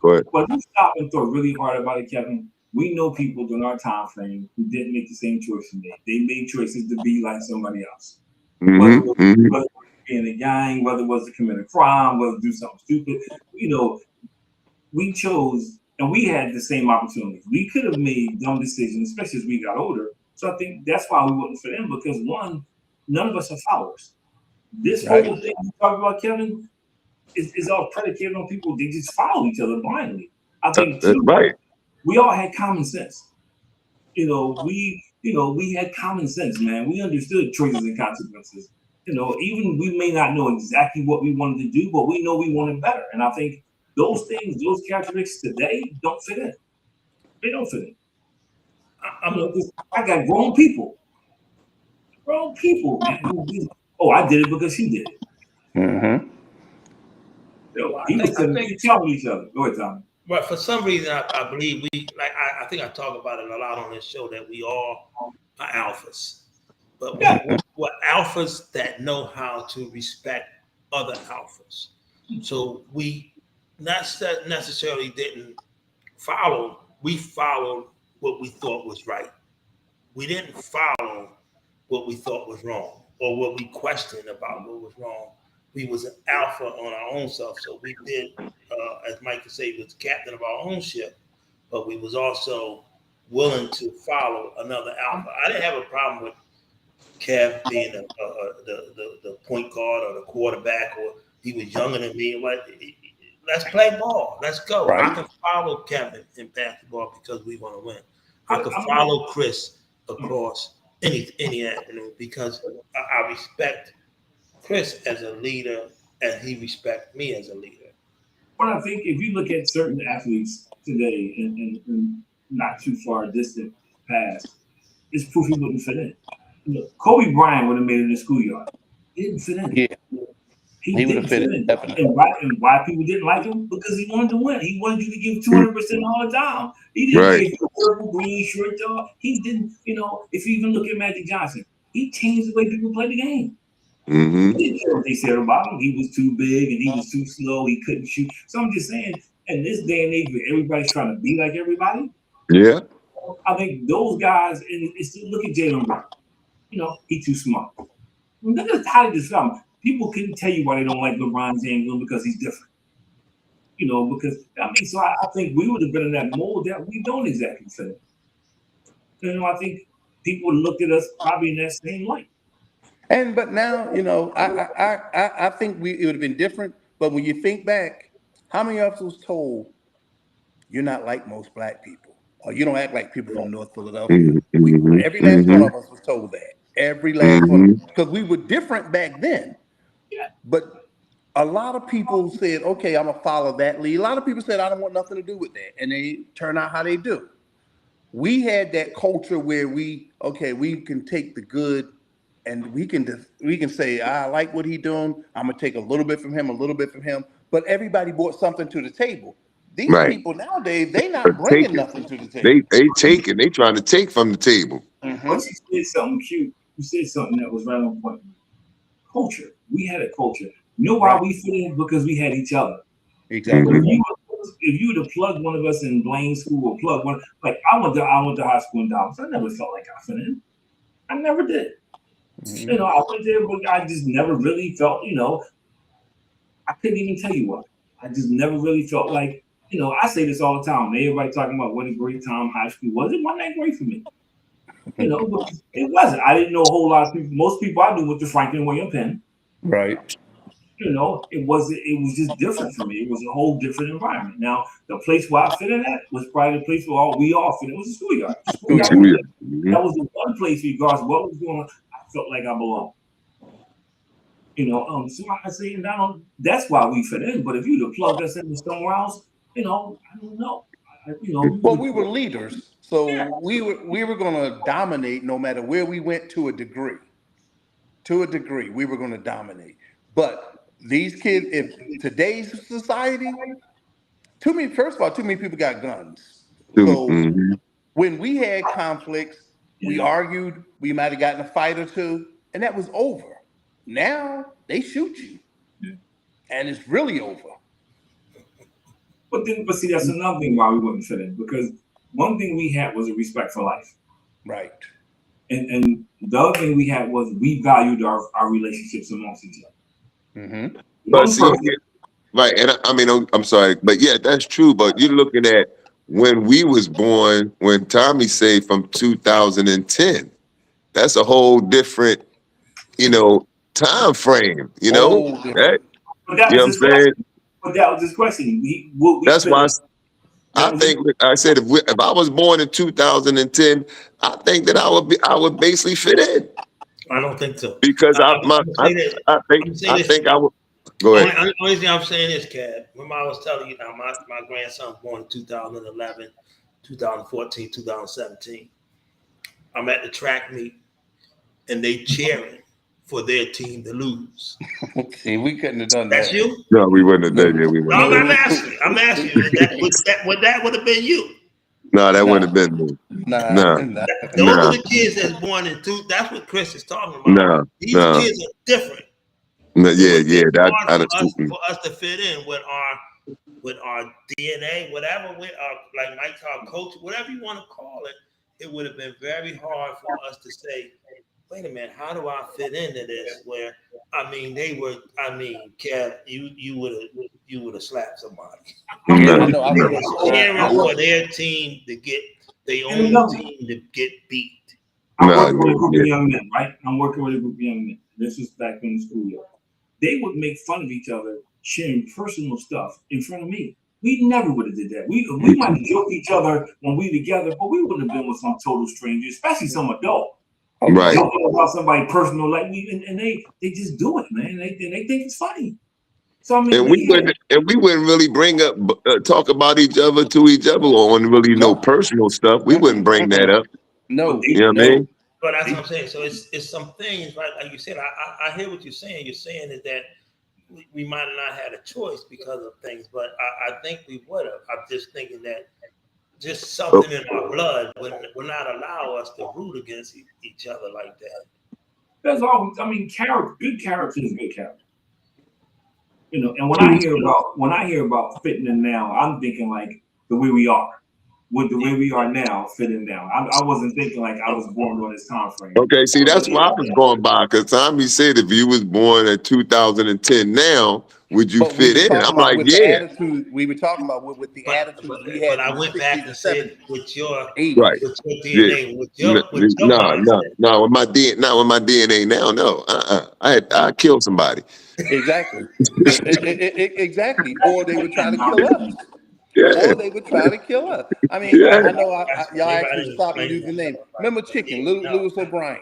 Go ahead. But you stop and thought really hard about it, Kevin. We know people during our time frame who didn't make the same choice we made. They made choices to be like somebody else. Whether it was in a gang, whether it was to commit a crime, whether to do something stupid, we chose and we had the same opportunities. We could have made dumb decisions, especially as we got older. So I think that's why we wouldn't fit in, because one, none of us are followers. This whole thing you talk about, Kevin, is all predicated on people. They just follow each other blindly. I think That's too, right. we all had common sense. We had common sense, man. We understood choices and consequences. Even we may not know exactly what we wanted to do, but we know we wanted better. And I think those things, those characteristics today don't fit in. They don't fit in. I got grown people, man. I did it because he did it. Mm-hmm. He was telling each other. Go ahead, Tommy. But for some reason, I believe I think I talk about it a lot on this show, that we all are alphas. But we're alphas that know how to respect other alphas. So we not necessarily didn't follow. We followed what we thought was right. We didn't follow what we thought was wrong, or what we questioned about what was wrong. We was an alpha on our own self. So we did, as Mike could say, was the captain of our own ship, but we was also willing to follow another alpha. I didn't have a problem with Kev being the point guard or the quarterback, or he was younger than me. Let's play ball. Let's go. Right. I can follow Kevin in basketball because we want to win. I can follow Chris across any avenue because I respect Chris as a leader, and he respects me as a leader. But I think if you look at certain athletes today and not too far distant past, it's proof he wouldn't fit in. Kobe Bryant would have made it in the schoolyard. He didn't fit in. Yeah. He would have fit in. Definitely. And why people didn't like him? Because he wanted to win. He wanted you to give 200% all the time. He didn't give you a purple, green shirt, dog. He didn't, if you even look at Magic Johnson, he changed the way people play the game. Mm-hmm. He didn't care what they said about him. He was too big and he was too slow. He couldn't shoot. So I'm just saying, in this day and age where everybody's trying to be like everybody, yeah, I think those guys, and look at Jalen Brown. He's too smart. Look at how they describe him. People couldn't tell you why they don't like LeBron James because he's different. So I think we would have been in that mold that we don't exactly fit in. I think people looked at us probably in that same light. But now, I think it would have been different. But when you think back, how many of us was told you're not like most black people, or you don't act like people from North Philadelphia? Mm-hmm. Every last one of us was told that. Every last one, because we were different back then. Yeah. But a lot of people said, "Okay, I'm gonna follow that lead." A lot of people said, "I don't want nothing to do with that," and they turn out how they do. We had that culture where we can take the good. And we can say, I like what he's doing. I'm gonna take a little bit from him, a little bit from him. But everybody brought something to the table. These people nowadays, they not bringing nothing to the table. They taking. They trying to take from the table. Mm-hmm. But you said something cute. You said something that was right on point. Culture. We had a culture. You know why we fit in? Because we had each other. Exactly. If you would have plugged one of us in Blaine School or plugged one, like I went to high school in Dallas. I never felt like I fit in. I never did. Mm-hmm. I went there, but I just never really felt, I couldn't even tell you what. I just never really felt like, I say this all the time. Everybody talking about what a great time high school was. It wasn't that great for me. But it wasn't. I didn't know a whole lot of people. Most people I knew went to Franklin William Penn. Right. It was just different for me. It was a whole different environment. Now, the place where I fit in at was probably the place where we all fit in. It was a schoolyard. That was the one place, regardless of what was going on, I felt like I belonged. So I say, that's why we fit in. But if you'd have plugged us into somewhere else, I don't know. Well, we were leaders, so we were going to dominate no matter where we went to a degree. To a degree, we were going to dominate. But these kids, if today's society, too many people got guns. So when we had conflicts, we argued, we might have gotten a fight or two, and that was over. Now they shoot you, and it's really over. But see, that's another thing why we wouldn't fit in, because one thing we had was a respect for life. Right. And the other thing we had was we valued our relationships amongst each other. Mm-hmm. But see, right, and I'm sorry, but yeah, that's true. But you're looking at when we was born, when Tommy say from 2010, that's a whole different, time frame, right? But that You know was what I'm his question. saying? But that was his question. What we That's fit why in. I think I said if I was born in 2010, I think that I would basically fit in I don't think so. because I'm gonna say this. I'm gonna say I this. think I would go ahead. Only thing I'm saying is, Cab. Remember, I was telling you now, my grandson was born in 2011, 2014, 2017. I'm at the track meet, and they cheering for their team to lose. Okay, we couldn't have done That's that. you? No, we wouldn't have done it. We No, wouldn't. I'm asking. I'm asking you. That would have been you. No, that Nah. wouldn't have been me. Nah, No, nah. Those no, are the kids that's born in two. That's what Chris is talking about. no, These no. kids are different. No, It yeah, would be yeah. That hard I for us to fit in with our DNA, whatever, with our, like Mike, our coach, whatever you want to call it. It would have been very hard for us to say, wait a minute, how do I fit into this? Where Kev, you would have slapped somebody. no, I know. I They would were have. cheering for their team to get their own team to get beat. I'm no, working with a group yeah, of young men, right? I'm working with a group of young men. This was back in the schoolyard. They would make fun of each other, sharing personal stuff in front of me. We never would have did that. We might have joked each other when we together, but we wouldn't have been with some total stranger, especially some adult. right. Joking about somebody personal, like and they just do it, man. They think it's funny. So I mean, And we wouldn't really bring up talk about each other to each other on really no personal stuff. We wouldn't bring that up. No, You know what I mean? But that's what I'm saying. So it's some things, right? Like you said, I hear what you're saying. You're saying is that we might have not had a choice because of things, but I think we would have. I'm just thinking that just something in our blood would not allow us to root against each other like that. There's always, I mean, good character is good character. And when I hear about fitting in now, I'm thinking like the way we are. With the way we are now, fitting down. I wasn't thinking like I was born on this time frame. Okay, see, that's why I was going by, because Tommy said if you was born in 2010 now, would you fit in? I'm like, with yeah. the attitude we were talking about with the attitude we had. But I went back and said with your Right. DNA, with your mindset. No, with my DNA now, no. I killed somebody. Exactly. Exactly. Or they were trying to kill us. Yeah. Or they were trying to kill us. I mean, Yeah. I know y'all asked me to stop and use the name. Remember Chicken, Lewis O'Brien.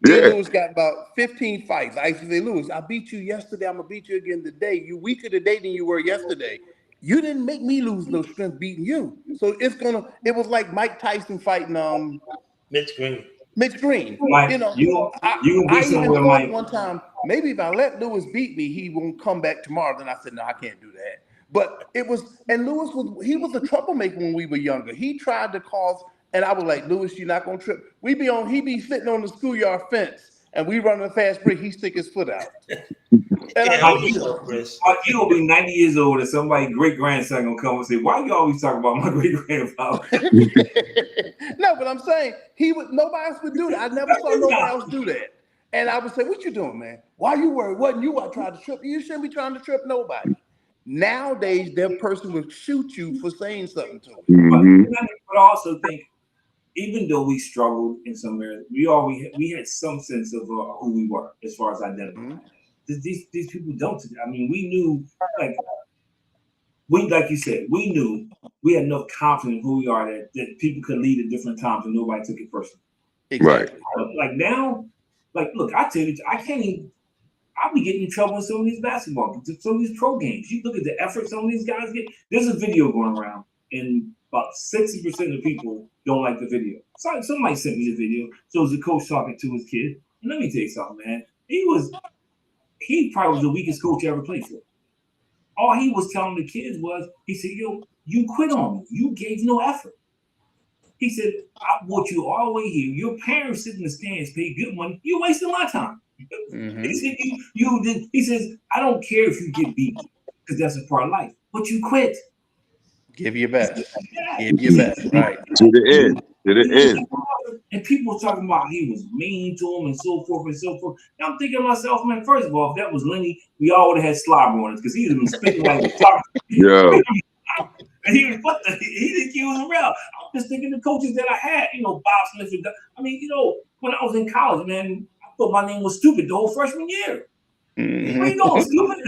Yeah. Lewis got about 15 fights. I used to say, Lewis, I beat you yesterday. I'm gonna beat you again today. You weaker today than you were yesterday. You didn't make me lose no strength beating you. So it was like Mike Tyson fighting Mitch Green. Mike, I even thought Mike. one time, maybe if I let Lewis beat me, he won't come back tomorrow. Then I said, no, I can't do that. But Lewis was a troublemaker when we were younger. He tried to cause, and I was like, Lewis, you're not gonna trip. He be sitting on the schoolyard fence, and we running a fast break. He stick his foot out. And you will be 90 years old and somebody great grandson gonna come and say, why you always talk about my great grandfather? No, but I'm saying nobody else would do that. I never saw nobody else do that. And I would say, what you doing, man? Why you worried? Wasn't you I tried to trip? You shouldn't be trying to trip nobody. Nowadays, that person would shoot you for saying something to him. Mm-hmm. But I also think, even though we struggled in some areas, we had some sense of who we were as far as identity. Mm-hmm. These people don't. I mean, we knew, like you said, we knew we had enough confidence in who we are that people could lead at different times and nobody took it personally. Exactly. Like now, look, I tell you, I can't even. I'll be getting in trouble in some of these basketball games, some of these pro games. You look at the effort some of these guys get. There's a video going around, and about 60% of people don't like the video. So somebody sent me the video. So it was the coach talking to his kid. And let me tell you something, man. He probably was the weakest coach I ever played for. All he was telling the kids was, he said, yo, you quit on me. You gave no effort. He said, I brought you all the way here. Your parents sit in the stands, pay good money. You're wasting my time. Mm-hmm. He said, he says, I don't care if you get beat, because that's a part of life. But you quit. Give your best. Give your best, right. To the end. And people were talking about he was mean to him and so forth and so forth. And I'm thinking to myself, man, first of all, if that was Lenny, we all would have had slobber on us because he would have been spitting like a talk. Yo. And he didn't keep us around. I'm just thinking the coaches that I had, Bob Smith. I mean, when I was in college, man, I thought my name was stupid the whole freshman year. Mm-hmm. Where you going, stupid?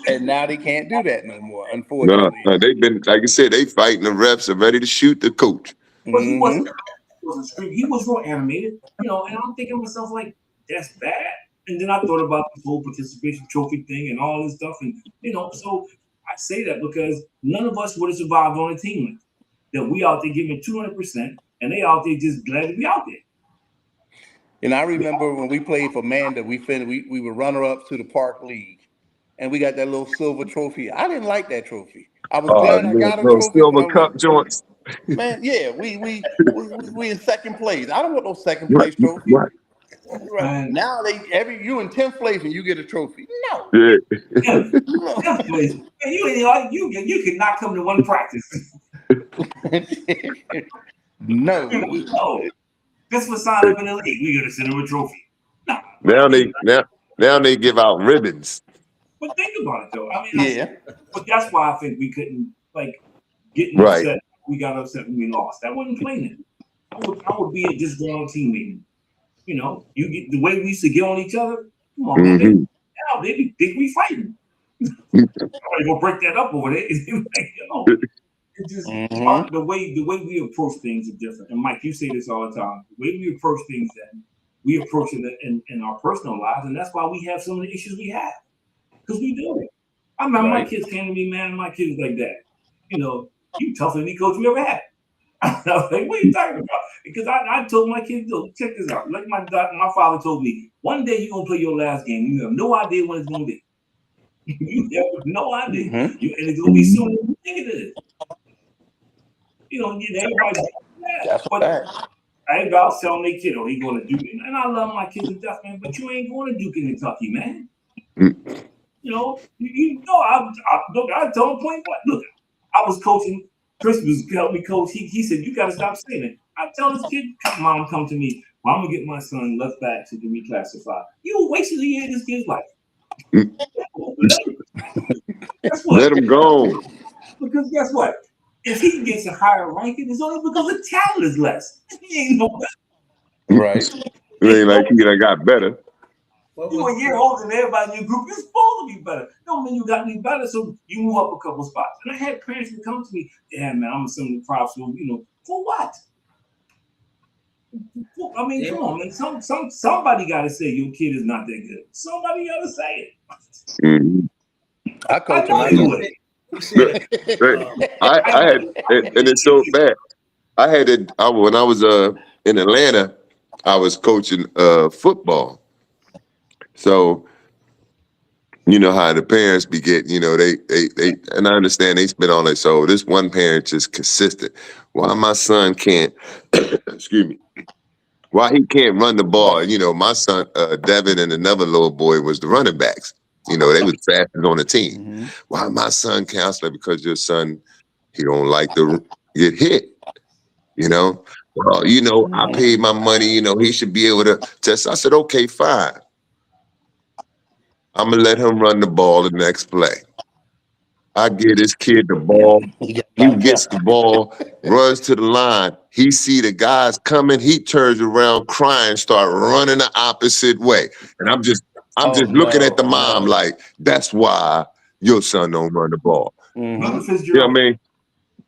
And now they can't do that no more, unfortunately. No, they've been, like I said, they fighting the refs and ready to shoot the coach. But he wasn't screaming. He was real animated, and I'm thinking to myself, like, that's bad. And then I thought about the whole participation trophy thing and all this stuff. And, so I say that because none of us would have survived on a team like that. We out there giving 200%, and they out there just glad to be out there. And I remember when we played for Manda, we were runner-up to the Park League. And we got that little silver trophy. I didn't like that trophy. I was glad I got a trophy. Silver cup joints. Man, yeah, we in second place. I don't want no second place trophy. Right. Now you in 10th place and you get a trophy. No. Yeah. 10th place. You could not come to one practice. No. Just for signing up in the league, we gotta send him a trophy. No. Now they give out ribbons. But think about it though. I mean, but that's why I think we couldn't get upset. Right. We got upset when we lost. That wasn't playing it. I would be a disgruntled teammate. You get the way we used to get on each other. Come on, man. Now they think we fighting. I'm gonna break that up over there. It's just the way we approach things is different. And Mike, you say this all the time. The way we approach things, then we approach it in our personal lives, and that's why we have some of the issues we have. Because we do it. I remember my kids came to me, man, and my kids like that. You tougher than any coach we ever had. I was like, what are you talking about? Because I told my kids, check this out. Like my father told me, one day you're going to play your last game. You have no idea when it's going to be. You have no idea. And it's going to be sooner than you think it is. Everybody. That's but everybody's telling their kid, he's going to Duke. And I love my kids to death, man, but you ain't going to Duke in Kentucky, man. I told him point blank. Look, I was coaching. Chris was helping me coach. He said, you got to stop saying it. I tell this kid, mom, come to me. Well, I'm going to get my son left back to be reclassified. You wasted a year of this kid's life. Let him go. Because guess what? If he gets a higher ranking, it's only because the talent is less. He ain't no better. Right. It ain't like he done got better. You a year older than everybody in your group. You're supposed to be better. Don't mean you got any better, so you move up a couple spots. And I had parents who come to me, yeah, man, I'm assuming the props will, for what? I mean, come on, man. Somebody got to say your kid is not that good. Somebody got to say it. I coach him. I had, and it's so bad. When I was in Atlanta, I was coaching football. So, you know how the parents be getting, they, and I understand they spend all that. So this one parent just consistent. Why my son can't, excuse me, why he can't run the ball? My son, Devin, and another little boy was the running backs. They was fastest on the team. Mm-hmm. Why my son can't? I was like, because your son, he don't like to get hit. Well, I paid my money. He should be able to test. I said, okay, fine. I'm going to let him run the ball the next play. I give this kid the ball. He gets the ball, runs to the line. He see the guys coming. He turns around crying, start running the opposite way. And I'm just looking at the mom like, that's why your son don't run the ball. Mm-hmm. You know what I mean?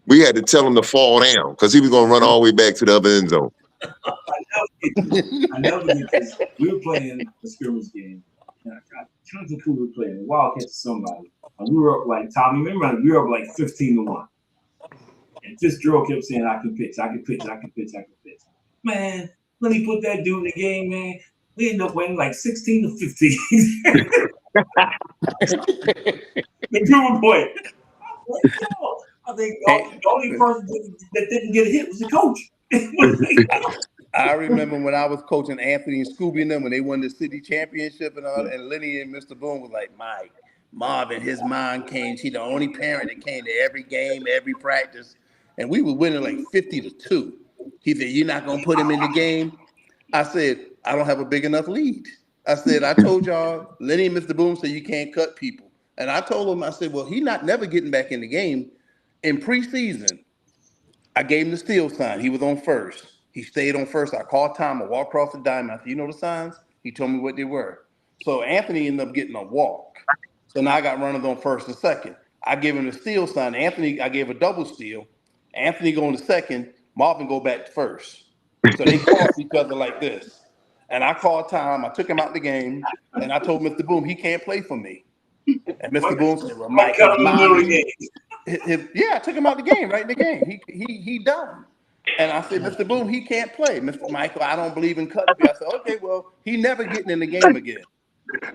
We had to tell him to fall down because he was going to run all the way back to the other end zone. I never did this. We were playing a scrimmage game. I'm trying to think who we were playing. Wildcats or somebody. And we were up like, Tommy, remember, we were up like 15-1. And Fitzgerald kept saying, I can pitch. Man, let me put that dude in the game, man. We ended up winning like 16-15. The dude boy. I think the only person that didn't get a hit was the coach. I remember when I was coaching Anthony and Scooby and them when they won the city championship and Lenny and Mr. Boone was like, Mike, Marvin, his mom came. She the only parent that came to every game, every practice. And we were winning like 50-2. He said, you're not going to put him in the game? I said, I don't have a big enough lead. I said, I told y'all, Lenny and Mr. Boone said you can't cut people. And I told him, I said, well, he not never getting back in the game. In preseason, I gave him the steal sign. He was on first. He stayed on first. I called time. I walked across the diamond. I said, you know the signs? He told me what they were. So Anthony ended up getting a walk. So now I got runners on first and second. I give him the steal sign. Anthony, I gave a double steal. Anthony going to second. Marvin go back to first. So they cross each other like this. And I called time. I took him out the game. And I told Mr. Boom, he can't play for me. And Mr. Boom said, well, Mike, his mom yeah, I took him out the game, right in the game. He done. And I said, Mr. Boom, he can't play. Mr. Michael, I don't believe in cutting. I said, okay, well, he never getting in the game again.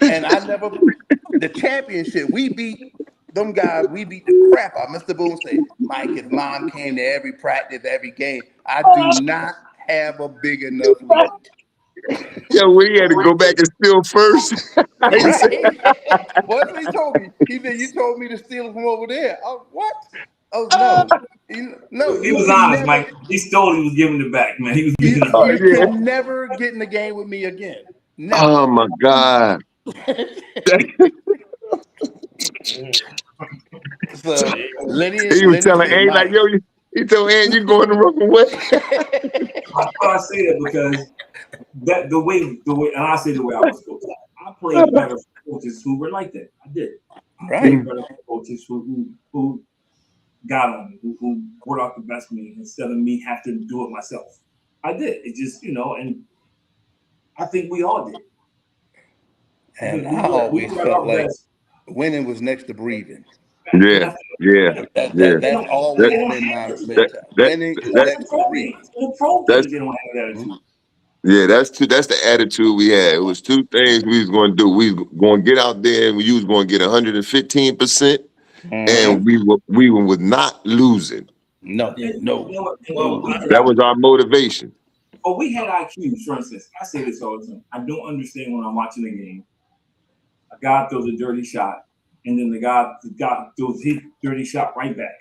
And the championship, we beat them guys, we beat the crap out. Mr. Boone said, Mike, his mom came to every practice, every game. I do not have a big enough lead. Yeah, we had to go back and steal first. Right. Well, that's what he told me. He said, you told me to steal from over there. What? Oh, no. No, he was honest, Mike. He stole. He was giving it back, man. He was giving it back. You can never get in the game with me again. Never. Oh my God. So Lenny, he was telling Ann like, yo, he told Ann, you going the wrong way. I say that because the way, and I say the way I was coached. I played better for coaches who were like that. I did. I played better for coaches who got on me, who brought out the best of me instead of me have to do it myself. I did. It just, and I think we all did. And I always felt like winning was next to breathing. Yeah. That's always been my mentality. Winning is next to breathing. Yeah, that's the attitude we had. It was two things we was going to do. We was going to get out there and we was going to get 115%, and we were not losing. No. That was our motivation. But we had IQs, for instance. I say this all the time. I don't understand when I'm watching a game. A guy throws a dirty shot, and then the guy throws his dirty shot right back.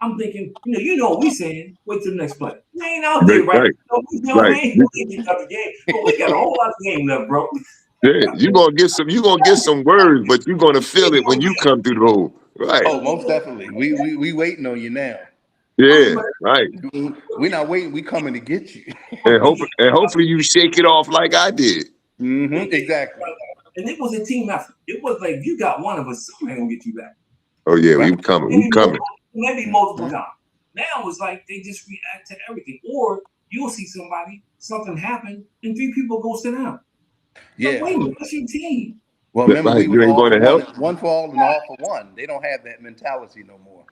I'm thinking, you know what we're saying. Wait till the next play. We ain't out there, right? We ain't out the game. But we got a whole lot of game left, bro. Yeah, you're gonna get some words, but you're gonna feel it when you come through the hole. Right. Oh, most definitely. We waiting on you now. Yeah, right. We're not waiting, we coming to get you. and hopefully you shake it off like I did. Exactly. And it was a team effort. It was like, you got one of us, somebody gonna get you back. Oh yeah, we coming. Maybe multiple times. Now it's like they just react to everything. Or you'll see something happen, and 3 people go sit down. Yeah. Like, wait a minute, that's your team. Well, remember, you ain't going to help. One for all and all for one. They don't have that mentality no more.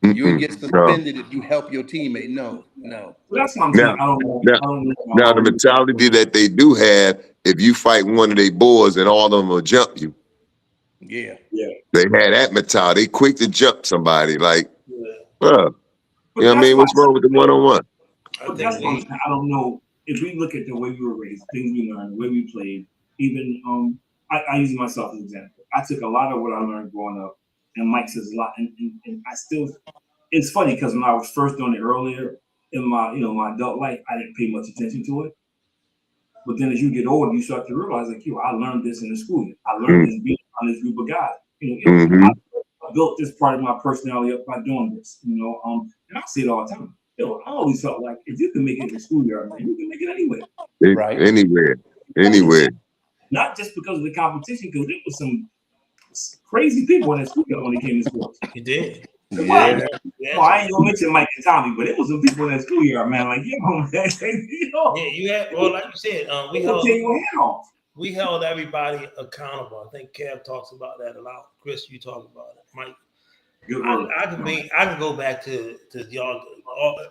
You would get suspended if you help your teammate. No. Well, that's what I'm saying. I don't know. Now the mentality that they do have, if you fight one of their boys and all of them will jump you. Yeah. They had that mentality. They quick to jump somebody. Like, you know what I mean? What's wrong with the one-on-one? But that's what I'm saying. I don't know. If we look at the way we were raised, things we learned, the way we played, even I use myself as an example. I took a lot of what I learned growing up, and Mike says a lot, and I still. It's funny because when I was first doing it earlier in my my adult life, I didn't pay much attention to it. But then as you get older, you start to realize like, I learned this in the school. I learned this being on this group of guys. I built this part of my personality up by doing this. And I say it all the time. I always felt like if you can make it in the schoolyard, man, you can make it anywhere. Right. Anywhere. Not just because of the competition, because there was some crazy people in that schoolyard when it came to sports. You did. Yeah. Well, I ain't gonna mention Mike and Tommy, but it was some people in that schoolyard, man. Like, man. Yeah, you had. Well, like you said, we held everybody accountable. I think Kev talks about that a lot. Chris, you talk about it. Mike, I can go back to y'all,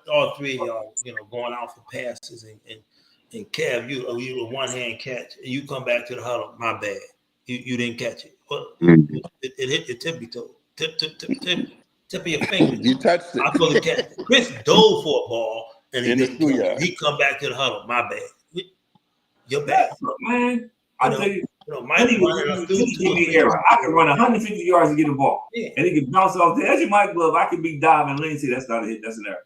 all 3 of y'all, going out for passes and Kev, you a one-hand catch, and you come back to the huddle. My bad, you didn't catch it. Well, it hit your tippy toe, tip of your finger. You touched it. I supposed to catch it. Chris dove for a ball, and he come back to the huddle. My bad. You're bad, man. I tell you. Mike running I can run 150 yards to get a ball. Yeah. And he can bounce off there. That's your Mike glove. I can be diving lane. See, that's not a hit. That's an error.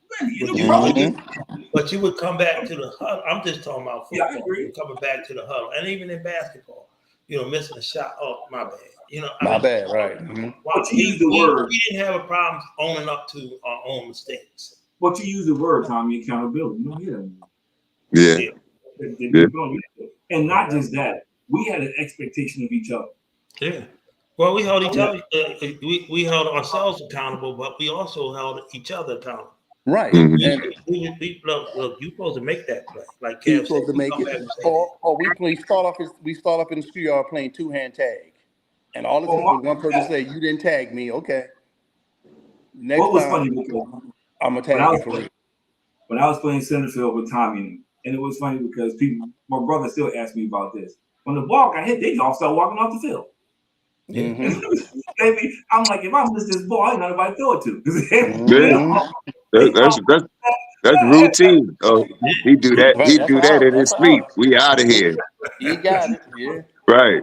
But you would come back to the huddle. I'm just talking about football. Yeah, I agree. Coming back to the huddle. And even in basketball, missing a shot. Oh, my bad. You know, My bad, right? But you use the word. We didn't have a problem owning up to our own mistakes. But you use the word, Tommy, accountability. You don't hear Yeah. that. And not just that, we had an expectation of each other. Yeah. Well, we held each other. We held ourselves accountable, but we also held each other accountable. Right. Look, you supposed to make that play. Like He's Kev supposed to make it. Or we start off in the schoolyard playing 2-hand tag, and all it took was one person to say, "You didn't tag me." Okay. Next what was time, funny because I'm gonna tag you for real. When I was playing center field with Tommy, and it was funny because my brother still asked me about this. When the ball got hit, they all started walking off the field. I'm like, if I miss this ball, I ain't nobody throw it to. That's routine. Oh, he do that. He do that in his sleep. We out of here. You got it. Yeah. Right.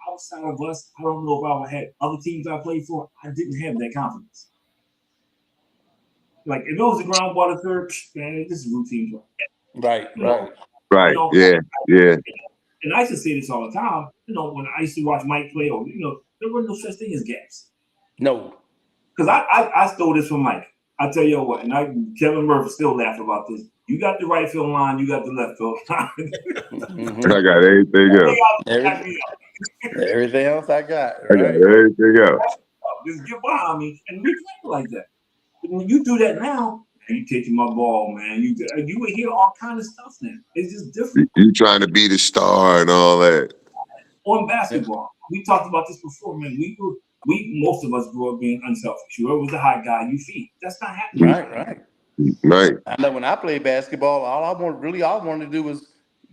Outside of us, I don't know if I had other teams I played for. I didn't have that confidence. Like if it was the ground ball to third, man, this is routine play. Right. Yeah. And I used to say this all the time. When I used to watch Mike play, or there were no such thing as gaps. No. Because I stole this from Mike. I tell you what, and Kevin Murphy still laugh about this. You got the right field line, you got the left field line. I got everything else. Everything else I got. Right? I got everything else. Just get behind me and we play like that. But when you do that now, you taking my ball, man. You would hear all kind of stuff now. It's just different. You trying to be the star and all that. On basketball, we talked about this before, man. Most of us grew up being unselfish. Whoever was the hot guy, you feed. That's not happening. Right. I know when I played basketball, all I wanted to do was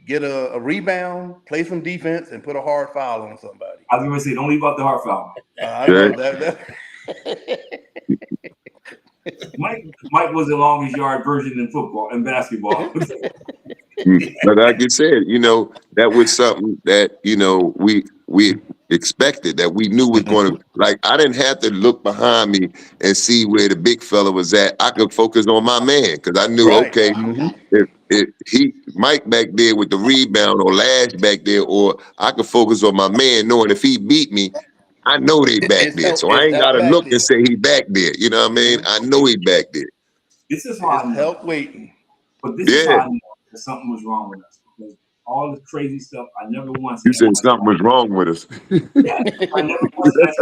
get a rebound, play some defense, and put a hard foul on somebody. I was going to say, don't leave out the hard foul. I know that. Mike was the longest yard version in football and basketball. But like you said, that was something that we expected, that we knew was going to. Like, I didn't have to look behind me and see where the big fella was at. I could focus on my man because I knew, okay, if Mike back there with the rebound or Lash back there, or I could focus on my man, knowing if he beat me, I know they back there, so I ain't got to look and say he back there. You know what I mean? I know he back there. This is how I know. Help waiting. But this is how I know that something was wrong with us. Because all the crazy stuff, I never once. You said something was wrong with us. I never once asked.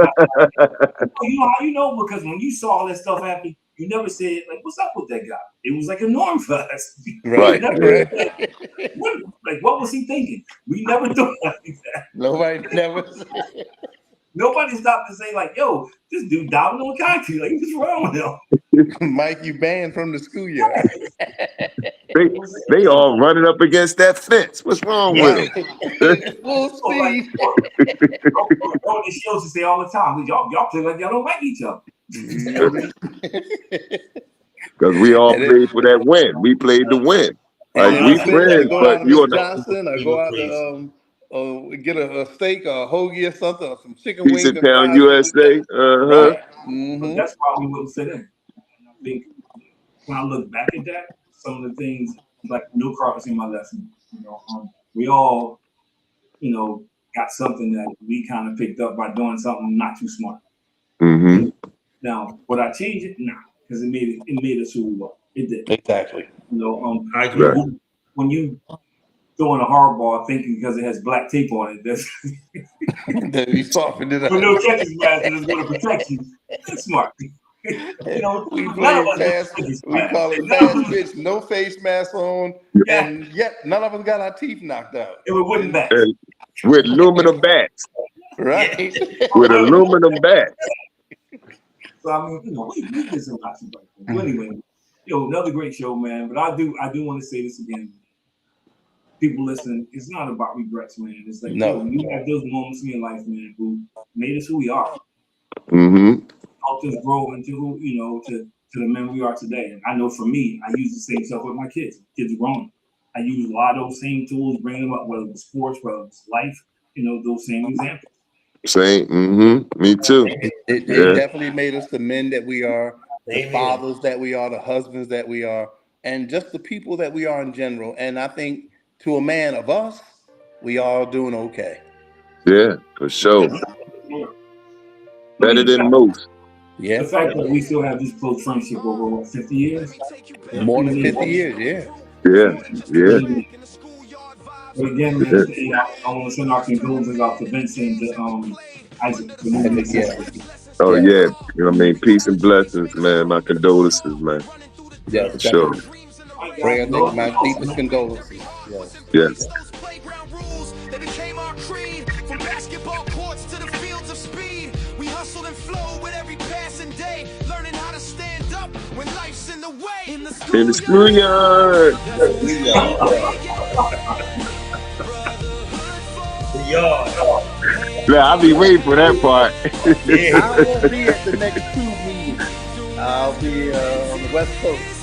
You know how you know? Because when you saw all that stuff happen, you never said, like, what's up with that guy? It was like a norm for us. Right. What was he thinking? We never thought like that. Nobody stopped to say, like, yo, this dude diving on concrete. Like, what's wrong with him? Mike, you banned from the schoolyard. They all running up against that fence. What's wrong with them? Full speed. It shows to say all the time, y'all play like y'all don't like each other. Because we all played for that win. We played to win. Like, we friends, but you on Johnson, or go out to get a steak or a hoagie or something, or some chicken wings. Pizza Town, USA. But that's why we wouldn't say that. And I think when I look back at that, some of the things, like no carpets in my lesson, we all, got something that we kind of picked up by doing something not too smart. Now, would I change it? Nah, because it made us who we were. It did. Exactly. I agree. When you throwing a hard ball thinking because it has black tape on it, that's we softened it up. With no catcher's mask that's going to protect you. That's smart. We call it fast pitch, no face mask on, and yet none of us got our teeth knocked out. It was wooden bats. With aluminum bats. Right. With aluminum bats. So I mean, we did some lots of stuff. But anyway, another great show, man. But I do want to say this again. People listen, it's not about regrets, man. It's like you have those moments in your life, man, who made us who we are. Helped us grow into who, to the men we are today. And I know for me, I use the same stuff with my kids. Kids are growing. I use a lot of those same tools, bring them up, whether it's sports, whether it's life, those same examples. Same. Me too. It definitely made us the men that we are, the fathers that we are, the husbands that we are, and just the people that we are in general. And I think to a man of us, we all doing okay. Yeah, for sure. Better than most. Yeah. The fact that we still have this close friendship over what, 50 years. More than 50 years, yeah. Yeah. But again, man, I want to send our condolences out to Vincent and Isaac. Yeah. Oh Yeah. yeah. You know what I mean? Peace and blessings, man. My condolences, man. Yeah, Sure. bring my deepest condolences. Yes. They became our creed. From basketball courts to the fields of speed, we hustled and flowed with every passing day, learning how to stand up when life's in the way. In the schoolyard. The yard. Yeah, I'll be waiting for that part. I won't be at the next 2 meetings. I'll be on the West Coast.